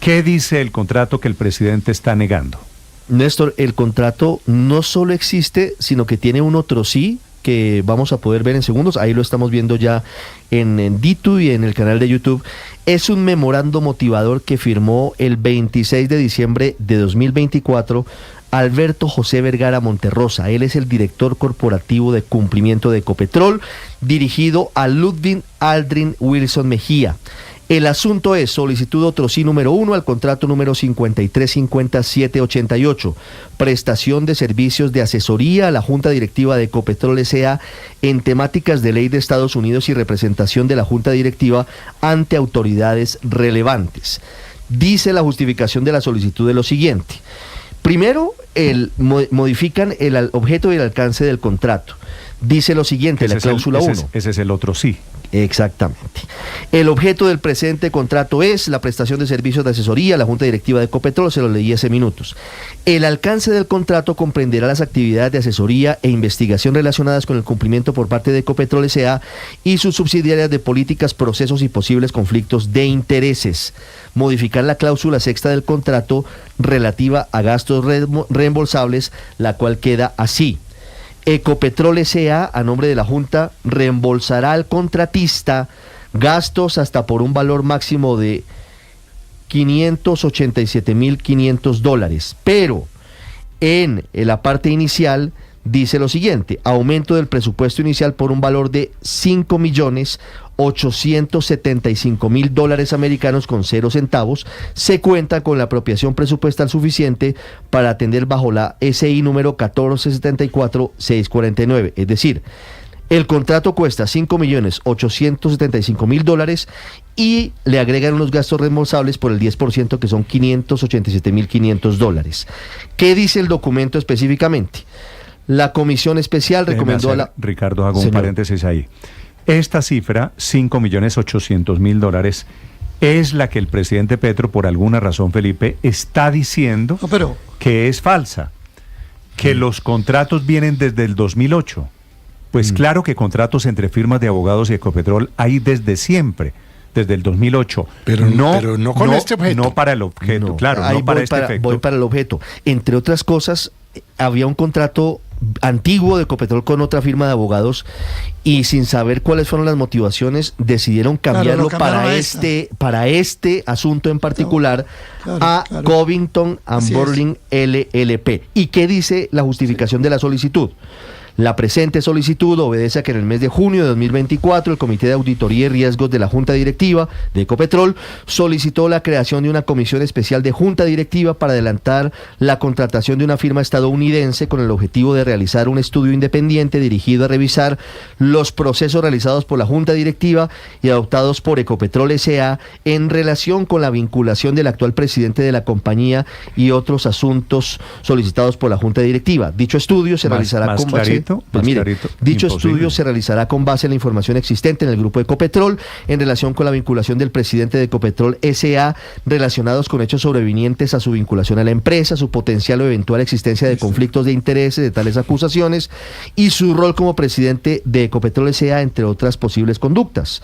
[SPEAKER 2] ¿qué dice el contrato que el presidente está negando?
[SPEAKER 3] Néstor, el contrato no solo existe, sino que tiene un otro sí, que vamos a poder ver en segundos. Ahí lo estamos viendo ya en Ditu y en el canal de YouTube. Es un memorando motivador que firmó el 26 de diciembre de 2024 Alberto José Vergara Monterrosa. Él es el director corporativo de cumplimiento de Ecopetrol, dirigido a Ludwig Aldrin Wilson Mejía. El asunto es solicitud otro sí número 1 al contrato número 5350788, prestación de servicios de asesoría a la Junta Directiva de Ecopetrol S.A. en temáticas de ley de Estados Unidos y representación de la Junta Directiva ante autoridades relevantes. Dice la justificación de la solicitud de lo siguiente. Primero, modifican el objeto y el alcance del contrato. Dice lo siguiente, la cláusula 1.
[SPEAKER 2] Ese es el otro sí.
[SPEAKER 3] Exactamente. El objeto del presente contrato es la prestación de servicios de asesoría a la Junta Directiva de Ecopetrol, se lo leí hace minutos. El alcance del contrato comprenderá las actividades de asesoría e investigación relacionadas con el cumplimiento por parte de Ecopetrol S.A. y sus subsidiarias de políticas, procesos y posibles conflictos de intereses. Modificar la cláusula sexta del contrato relativa a gastos reembolsables, la cual queda así. Ecopetrol S.A., a nombre de la Junta, reembolsará al contratista gastos hasta por un valor máximo de $587,500, pero en la parte inicial dice lo siguiente: aumento del presupuesto inicial por un valor de $5,875,000 americanos con 0 centavos. Se cuenta con la apropiación presupuestal suficiente para atender bajo la SI número 1474649. Es decir, el contrato cuesta $5,875,000 y le agregan unos gastos reembolsables por el 10%, que son $587,500. ¿Qué dice el documento específicamente? La comisión especial recomendó a la...
[SPEAKER 2] Ricardo, hago un paréntesis ahí. Esta cifra, $5,800,000, es la que el presidente Petro, por alguna razón, Felipe, está diciendo que es falsa, que los contratos vienen desde el 2008. Pues claro que contratos entre firmas de abogados y Ecopetrol hay desde siempre, desde el 2008.
[SPEAKER 8] Pero no con este objeto.
[SPEAKER 2] No para el objeto,
[SPEAKER 3] No.
[SPEAKER 2] claro,
[SPEAKER 3] Ahí
[SPEAKER 2] no para este efecto.
[SPEAKER 3] Voy para el objeto. Entre otras cosas, había un contrato antiguo de Ecopetrol con otra firma de abogados y, sin saber cuáles fueron las motivaciones, decidieron cambiarlo para este asunto en particular a Covington & Burling LLP. ¿Y qué dice la justificación de la solicitud? La presente solicitud obedece a que en el mes de junio de 2024 el Comité de Auditoría y Riesgos de la Junta Directiva de Ecopetrol solicitó la creación de una comisión especial de Junta Directiva para adelantar la contratación de una firma estadounidense con el objetivo de realizar un estudio independiente dirigido a revisar los procesos realizados por la Junta Directiva y adoptados por Ecopetrol S.A. en relación con la vinculación del actual presidente de la compañía y otros asuntos solicitados por la Junta Directiva. Dicho estudio se realizará con base... Dicho estudio se realizará con base en la información existente en el grupo Ecopetrol en relación con la vinculación del presidente de Ecopetrol S.A. relacionados con hechos sobrevinientes a su vinculación a la empresa, su potencial o eventual existencia de conflictos de intereses de tales acusaciones y su rol como presidente de Ecopetrol S.A., entre otras posibles conductas.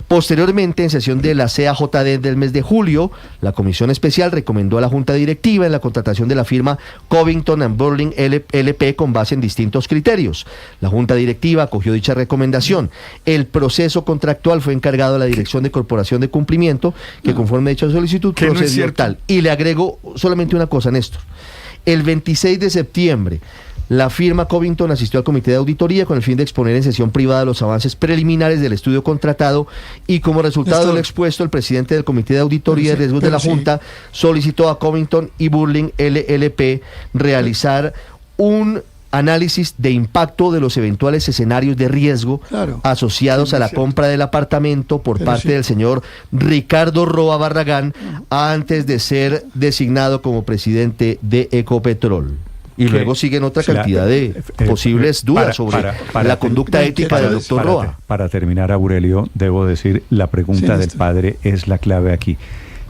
[SPEAKER 3] Posteriormente, en sesión de la CAJD del mes de julio, la comisión especial recomendó a la Junta Directiva en la contratación de la firma Covington & Burling LP con base en distintos criterios. La Junta Directiva acogió dicha recomendación. El proceso contractual fue encargado a la Dirección de Corporación de Cumplimiento, que conforme a dicha solicitud procedió tal. Y le agrego solamente una cosa, Néstor. El 26 de septiembre, la firma Covington asistió al Comité de Auditoría con el fin de exponer en sesión privada los avances preliminares del estudio contratado y, como resultado de lo expuesto, el presidente del Comité de Auditoría y Riesgos de la Junta solicitó a Covington & Burling LLP realizar un análisis de impacto de los eventuales escenarios de riesgo asociados a la compra del apartamento por parte del señor Ricardo Roa Barragán antes de ser designado como presidente de Ecopetrol. Y luego siguen otra cantidad de posibles dudas sobre la conducta ética del doctor Roa.
[SPEAKER 2] Para terminar, Aurelio, debo decir, la pregunta del padre es la clave aquí.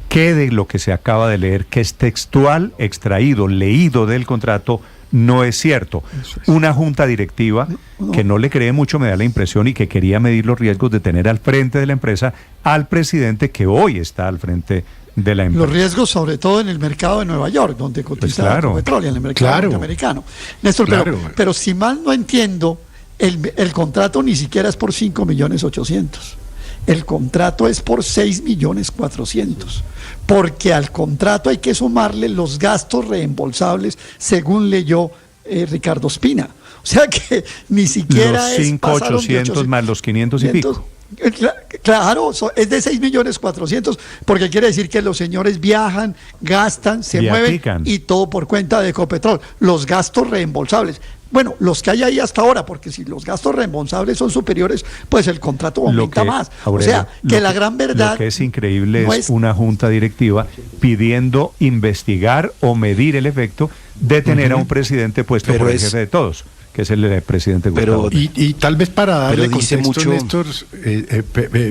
[SPEAKER 2] ¿Qué de lo que se acaba de leer, que es textual, extraído, leído del contrato, no es cierto? Una junta directiva que no le cree mucho, me da la impresión, y que quería medir los riesgos de tener al frente de la empresa al presidente que hoy está al frente de la empresa.
[SPEAKER 10] Los riesgos, sobre todo en el mercado de Nueva York, donde cotiza petróleo, en el mercado norteamericano. Néstor, pero si mal no entiendo, el contrato ni siquiera es por 5.800.000. El contrato es por 6.400.000, porque al contrato hay que sumarle los gastos reembolsables, según leyó Ricardo Espina. O sea que ni siquiera
[SPEAKER 2] los 5.800.000 más los 500 y pico.
[SPEAKER 10] Claro, es de 6.400.000, porque quiere decir que los señores viajan, gastan, se mueven y todo por cuenta de Ecopetrol. Los gastos reembolsables. Bueno, los que hay ahí hasta ahora, porque si los gastos reembolsables son superiores, pues el contrato aumenta más. Aurelio, o sea, que la gran verdad...
[SPEAKER 2] Lo que es increíble es una junta directiva pidiendo investigar o medir el efecto de tener a un presidente puesto por el jefe de todos, que es el presidente Gustavo.
[SPEAKER 8] Y tal vez para darle
[SPEAKER 9] dice
[SPEAKER 8] contexto,
[SPEAKER 9] mucho...
[SPEAKER 8] Néstor,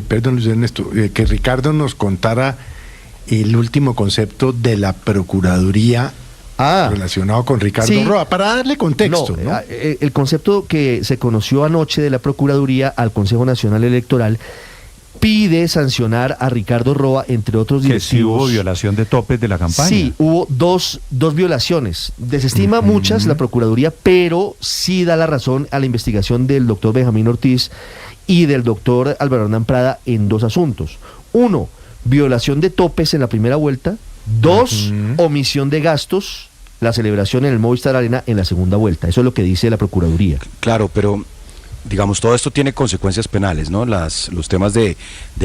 [SPEAKER 8] perdón, Luis Ernesto, que Ricardo nos contara el último concepto de la Procuraduría relacionado con Ricardo Roa, para darle contexto. ¿No?
[SPEAKER 3] El concepto que se conoció anoche de la Procuraduría al Consejo Nacional Electoral pide sancionar a Ricardo Roa, entre otros directivos.
[SPEAKER 2] Que sí hubo violación de topes de la campaña.
[SPEAKER 3] Sí, hubo dos violaciones. Desestima muchas la Procuraduría, pero sí da la razón a la investigación del doctor Benjamín Ortiz y del doctor Álvaro Hernán Prada en 2 asuntos. 1, violación de topes en la primera vuelta. 2, omisión de gastos, la celebración en el Movistar Arena en la segunda vuelta. Eso es lo que dice la Procuraduría.
[SPEAKER 9] Claro, pero digamos, todo esto tiene consecuencias penales, ¿no? Los temas de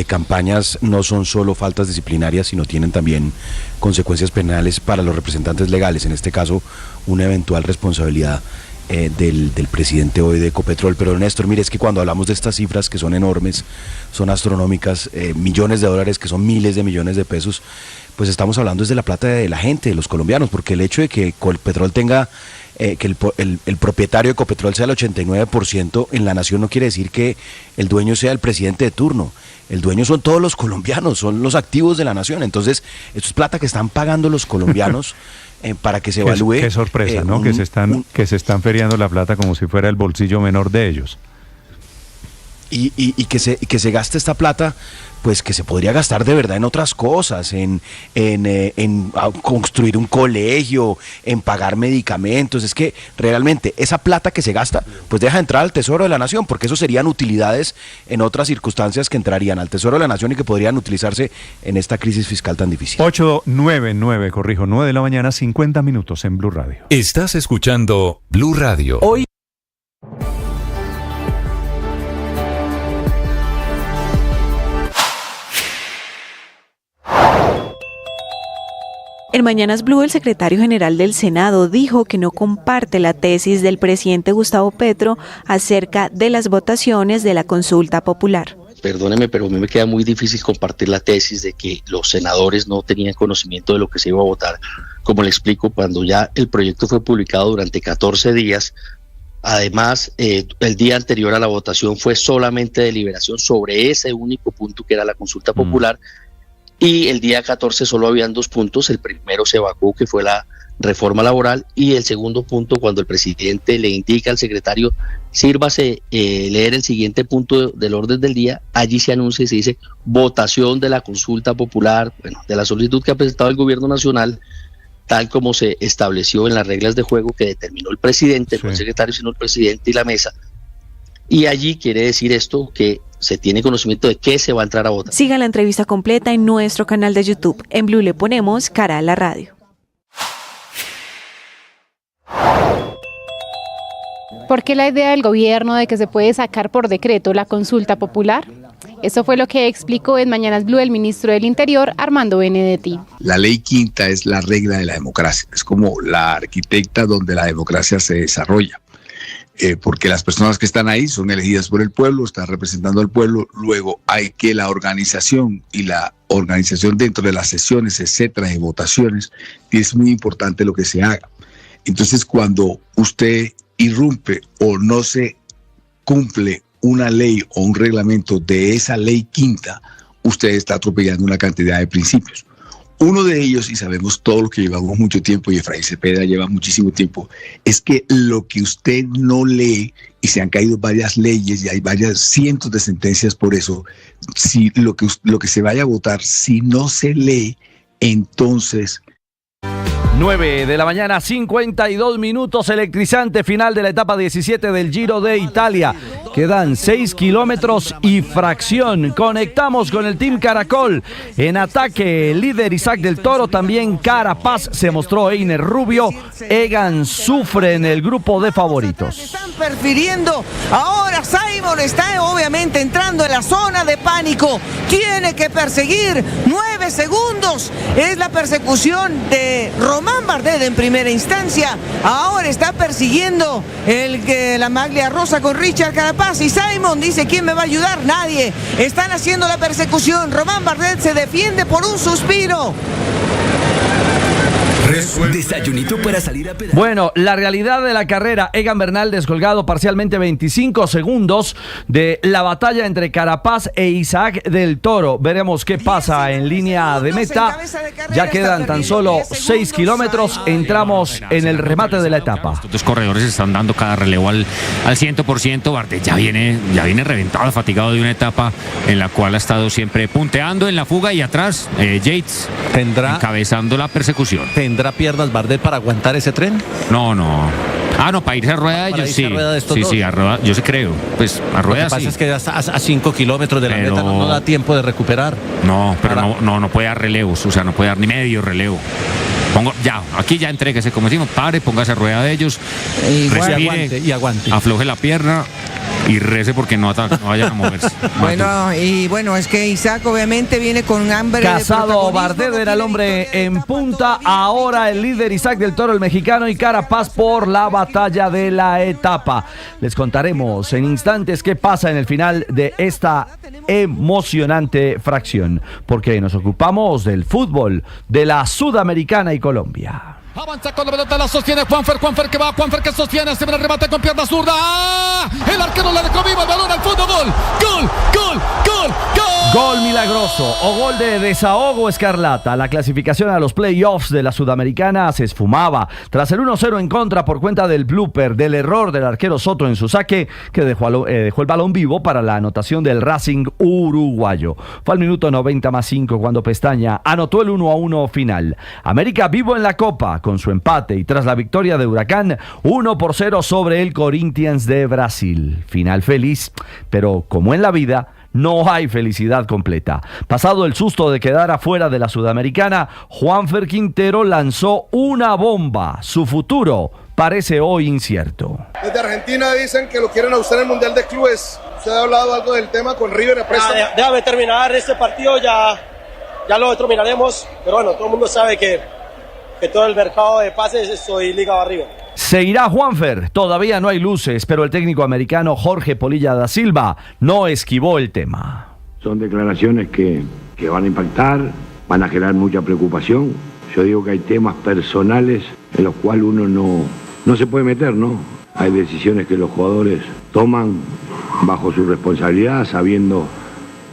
[SPEAKER 9] campañas no son solo faltas disciplinarias, sino tienen también consecuencias penales para los representantes legales, en este caso una eventual responsabilidad del presidente hoy de Ecopetrol. Pero Néstor, mire, es que cuando hablamos de estas cifras que son enormes, son astronómicas, millones de dólares, que son miles de millones de pesos, pues estamos hablando desde la plata de la gente, de los colombianos, porque el hecho de que Ecopetrol tenga que el propietario de Ecopetrol sea el 89% en la nación no quiere decir que el dueño sea el presidente de turno. El dueño son todos los colombianos, son los activos de la nación. Entonces, esto es plata que están pagando los colombianos para que se evalúe.
[SPEAKER 2] Qué sorpresa, ¿no? Que se están feriando la plata como si fuera el bolsillo menor de ellos.
[SPEAKER 9] Y que se gaste esta plata, pues que se podría gastar de verdad en otras cosas, en construir un colegio, en pagar medicamentos. Es que realmente esa plata que se gasta, pues deja entrar al Tesoro de la Nación, porque eso serían utilidades en otras circunstancias que entrarían al Tesoro de la Nación y que podrían utilizarse en esta crisis fiscal tan difícil.
[SPEAKER 2] 9 de la mañana, 50 minutos en Blue Radio.
[SPEAKER 15] Estás escuchando Blue Radio.
[SPEAKER 2] Hoy
[SPEAKER 18] En Mañanas Blue, el secretario general del Senado dijo que no comparte la tesis del presidente Gustavo Petro acerca de las votaciones de la consulta popular.
[SPEAKER 19] Perdóneme, pero a mí me queda muy difícil compartir la tesis de que los senadores no tenían conocimiento de lo que se iba a votar. Como le explico, cuando ya el proyecto fue publicado durante 14 días, además, el día anterior a la votación fue solamente deliberación sobre ese único punto que era la consulta popular. Y el día 14 solo habían 2 puntos. El primero se evacuó, que fue la reforma laboral, y el segundo punto, cuando el presidente le indica al secretario, sírvase leer el siguiente punto del orden del día, allí se anuncia y se dice votación de la consulta popular, bueno, de la solicitud que ha presentado el gobierno nacional, tal como se estableció en las reglas de juego que determinó el presidente, no el secretario, sino el presidente y la mesa. Y allí quiere decir esto, que se tiene conocimiento de que se va a entrar a votar.
[SPEAKER 18] Siga la entrevista completa en nuestro canal de YouTube. En Blue le ponemos cara a la radio.
[SPEAKER 4] ¿Por qué la idea del gobierno de que se puede sacar por decreto la consulta popular? Eso fue lo que explicó en Mañanas Blue el ministro del Interior, Armando Benedetti.
[SPEAKER 23] La ley quinta es la regla de la democracia, es como la arquitecta donde la democracia se desarrolla. Porque las personas que están ahí son elegidas por el pueblo, están representando al pueblo, luego hay que la organización y la organización dentro de las sesiones, etcétera, de votaciones, y es muy importante lo que se haga. Entonces, cuando usted irrumpe o no se cumple una ley o un reglamento de esa ley quinta, usted está atropellando una cantidad de principios. Uno de ellos, y sabemos todo lo que llevamos mucho tiempo, y Efraín Cepeda lleva muchísimo tiempo, es que lo que usted no lee, y se han caído varias leyes y hay varias cientos de sentencias por eso, si lo que se vaya a votar, si no se lee, entonces...
[SPEAKER 6] 9 de la mañana, 52 minutos, electrizante final de la etapa 17 del Giro de Italia. Quedan 6 kilómetros y fracción. Conectamos con el Team Caracol. En ataque, el líder Isaac del Toro, también Carapaz, se mostró Einer Rubio. Egan sufre en el grupo de favoritos.
[SPEAKER 11] Están prefiriendo. Ahora Simon está obviamente entrando en la zona de pánico. Tiene que perseguir 9 segundos. Es la persecución de Román Bardet en primera instancia. Ahora está persiguiendo la maglia rosa con Richard Carapaz. Y Simon dice: ¿quién me va a ayudar? Nadie. Están haciendo la persecución. Román Bardet se defiende por un suspiro.
[SPEAKER 12] Desayunito para salir a pedalear.
[SPEAKER 6] Bueno, la realidad de la carrera, Egan Bernal descolgado parcialmente 25 segundos de la batalla entre Carapaz e Isaac del Toro. Veremos qué pasa en línea de meta. Ya quedan tan solo 6 kilómetros. Entramos en el remate de la etapa.
[SPEAKER 13] Estos dos corredores están dando cada relevo al 100%. Bardet ya viene reventado, fatigado de una etapa en la cual ha estado siempre punteando en la fuga, y atrás Yates encabezando la persecución.
[SPEAKER 14] ¿Tendrá piernas Bardet para aguantar ese tren?
[SPEAKER 13] No. Para irse a rueda de ellos, sí. Sí, a rueda, yo sí creo. Pues a rueda sí.
[SPEAKER 14] Lo que pasa es que a 5 kilómetros de la meta no da tiempo de recuperar.
[SPEAKER 13] No, pero no puede dar relevos, o sea, no puede dar ni medio relevo. Aquí ya entréguese, como decimos, pare, póngase a rueda de ellos, respire,
[SPEAKER 14] y aguante.
[SPEAKER 13] Afloje la pierna y rece porque no vayan a moverse.
[SPEAKER 11] Bueno, es que Isaac obviamente viene con hambre.
[SPEAKER 6] Casado, Bardet era el hombre en punta. Ahora el líder Isaac del Toro, el mexicano, y Carapaz por la batalla de la etapa. Les contaremos en instantes qué pasa en el final de esta emocionante fracción, porque nos ocupamos del fútbol de la Sudamericana y Colombia.
[SPEAKER 16] Avanza con la pelota, la sostiene Juanfer que va, Juanfer que sostiene, se viene el remate con pierna zurda. El arquero la dejó viva, el balón al fondo, gol.
[SPEAKER 6] Gol milagroso o gol de desahogo escarlata. La clasificación a los playoffs de la Sudamericana se esfumaba tras el 1-0 en contra por cuenta del blooper, del error del arquero Soto en su saque, que dejó el balón vivo para la anotación del Racing uruguayo. Fue al minuto 90+5 cuando Pestaña anotó el 1-1 final. América vivo en la Copa con su empate y tras la victoria de Huracán 1-0 sobre el Corinthians de Brasil. Final feliz, pero como en la vida, no hay felicidad completa. Pasado el susto de quedar afuera de la Sudamericana, Juanfer Quintero lanzó una bomba. Su futuro parece hoy incierto.
[SPEAKER 17] Desde Argentina dicen que lo quieren a usted en el Mundial de Clubes. ¿Usted ha hablado algo del tema con River?
[SPEAKER 20] Déjame terminar este partido, ya lo otro miraremos. Pero bueno, todo el mundo sabe que todo el mercado de pases estoy ligado arriba.
[SPEAKER 6] ¿Seguirá Juanfer? Todavía no hay luces, pero el técnico americano Jorge Polilla da Silva no esquivó el tema.
[SPEAKER 22] Son declaraciones que van a impactar, van a generar mucha preocupación. Yo digo que hay temas personales en los cuales uno no se puede meter, ¿no? Hay decisiones que los jugadores toman bajo su responsabilidad, sabiendo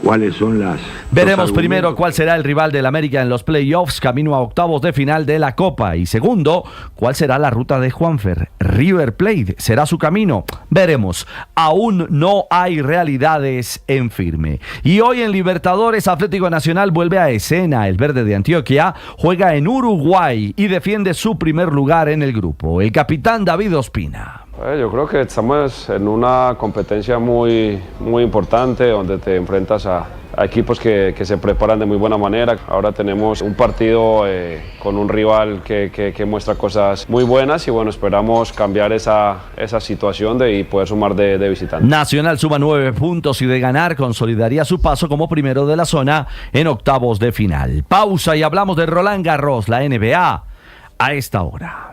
[SPEAKER 22] cuáles son las...
[SPEAKER 6] Veremos primero cuál será el rival del América en los playoffs camino a octavos de final de la Copa, y segundo, cuál será la ruta de Juanfer. River Plate será su camino. Veremos. Aún no hay realidades en firme. Y hoy en Libertadores, Atlético Nacional vuelve a escena. El verde de Antioquia juega en Uruguay y defiende su primer lugar en el grupo. El capitán David Ospina.
[SPEAKER 28] Yo creo que estamos en una competencia muy importante, donde te enfrentas a equipos que se preparan de muy buena manera. Ahora tenemos un partido con un rival que muestra cosas muy buenas, y bueno, esperamos cambiar esa situación y poder sumar de visitante.
[SPEAKER 6] Nacional suma 9 puntos y de ganar consolidaría su paso como primero de la zona en octavos de final. Pausa y hablamos de Roland Garros, la NBA, a esta hora.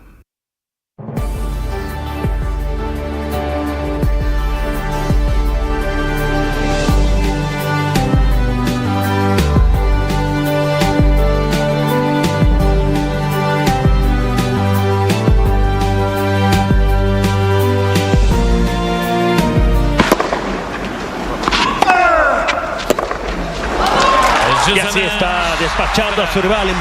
[SPEAKER 29] Y así está despachando a su rival en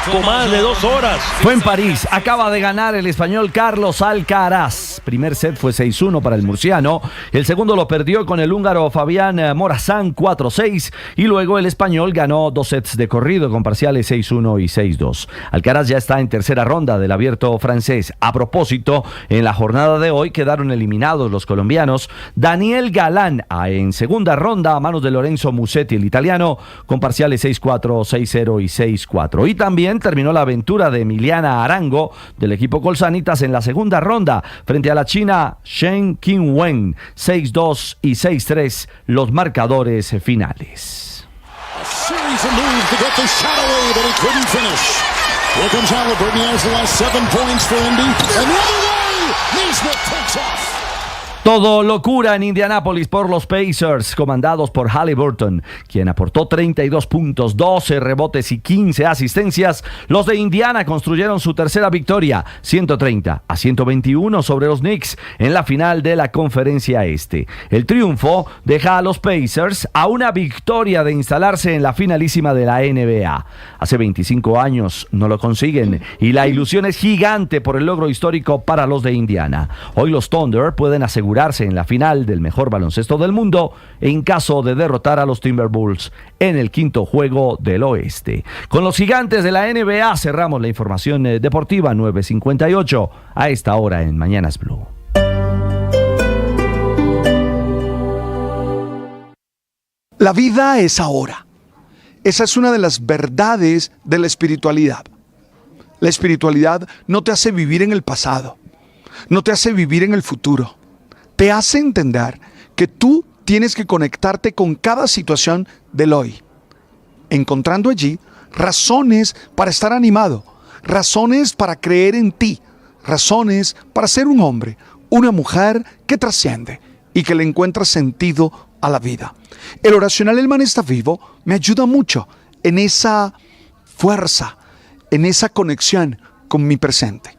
[SPEAKER 29] poco más de 2 horas.
[SPEAKER 6] Fue en París. Acaba de ganar el español Carlos Alcaraz. Primer set fue 6-1 para el murciano. El segundo lo perdió con el húngaro Fabián Morazán 4-6. Y luego el español ganó 2 sets de corrido con parciales 6-1 y 6-2. Alcaraz ya está en tercera ronda del abierto francés. A propósito, en la jornada de hoy quedaron eliminados los colombianos Daniel Galán en segunda ronda a manos de Lorenzo Musetti, el italiano, con parciales 6-4, 6-0 y 6-4. Y también terminó la aventura de Emiliana Arango del equipo Colsanitas en la segunda ronda frente a la china Shen Qinwen, 6-2 y 6-3 los marcadores finales. Todo locura en Indianápolis por los Pacers, comandados por Haliburton, quien aportó 32 puntos, 12 rebotes y 15 asistencias. Los de Indiana construyeron su tercera victoria, 130-121 sobre los Knicks en la final de la Conferencia Este. El triunfo deja a los Pacers a una victoria de instalarse en la finalísima de la NBA. Hace 25 años no lo consiguen y la ilusión es gigante por el logro histórico para los de Indiana. Hoy los Thunder pueden asegurar en la final del mejor baloncesto del mundo en caso de derrotar a los Timberwolves en el quinto juego del oeste. Con los gigantes de la NBA cerramos la información deportiva 9:58 a esta hora en Mañanas Blue.
[SPEAKER 1] La vida es ahora. Esa es una de las verdades de la espiritualidad. La espiritualidad no te hace vivir en el pasado, no te hace vivir en el futuro. Te hace entender que tú tienes que conectarte con cada situación del hoy, encontrando allí razones para estar animado, razones para creer en ti, razones para ser un hombre, una mujer que trasciende y que le encuentra sentido a la vida. El oracional El Man Está Vivo me ayuda mucho en esa fuerza, en esa conexión con mi presente.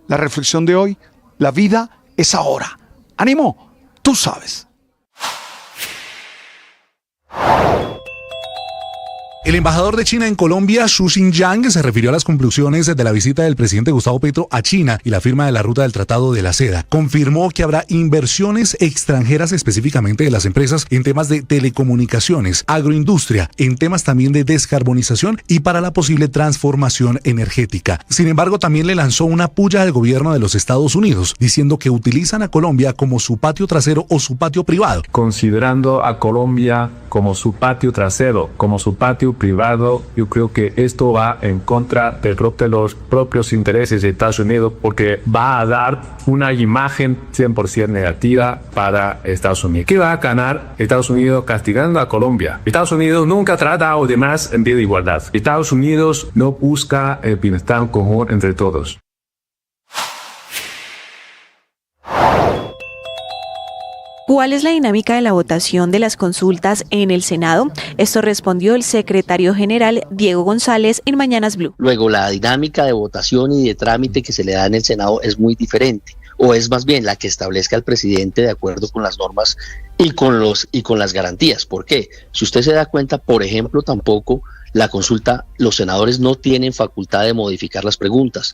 [SPEAKER 1] La reflexión de hoy: la vida es ahora. ¡Ánimo! Tú sabes.
[SPEAKER 5] El embajador de China en Colombia, Xu Xinjiang, se refirió a las conclusiones de la visita del presidente Gustavo Petro a China y la firma de la ruta del Tratado de la Seda. Confirmó que habrá inversiones extranjeras, específicamente de las empresas, en temas de telecomunicaciones, agroindustria, en temas también de descarbonización y para la posible transformación energética. Sin embargo, también le lanzó una puya al gobierno de los Estados Unidos, diciendo que utilizan a Colombia como su patio trasero o su patio privado.
[SPEAKER 7] Considerando a Colombia como su patio trasero, como su patio privado, yo creo que esto va en contra de los propios intereses de Estados Unidos, porque va a dar una imagen 100% negativa para Estados Unidos. ¿Qué va a ganar Estados Unidos castigando a Colombia? Estados Unidos nunca trata a los demás en pie de igualdad. Estados Unidos no busca el bienestar común entre todos.
[SPEAKER 18] ¿Cuál es la dinámica de la votación de las consultas en el Senado? Esto respondió el secretario general Diego González en Mañanas Blue.
[SPEAKER 19] Luego, la dinámica de votación y de trámite que se le da en el Senado es muy diferente, o es más bien la que establezca el presidente de acuerdo con las normas y con las garantías. ¿Por qué? Si usted se da cuenta, por ejemplo, tampoco la consulta, los senadores no tienen facultad de modificar las preguntas.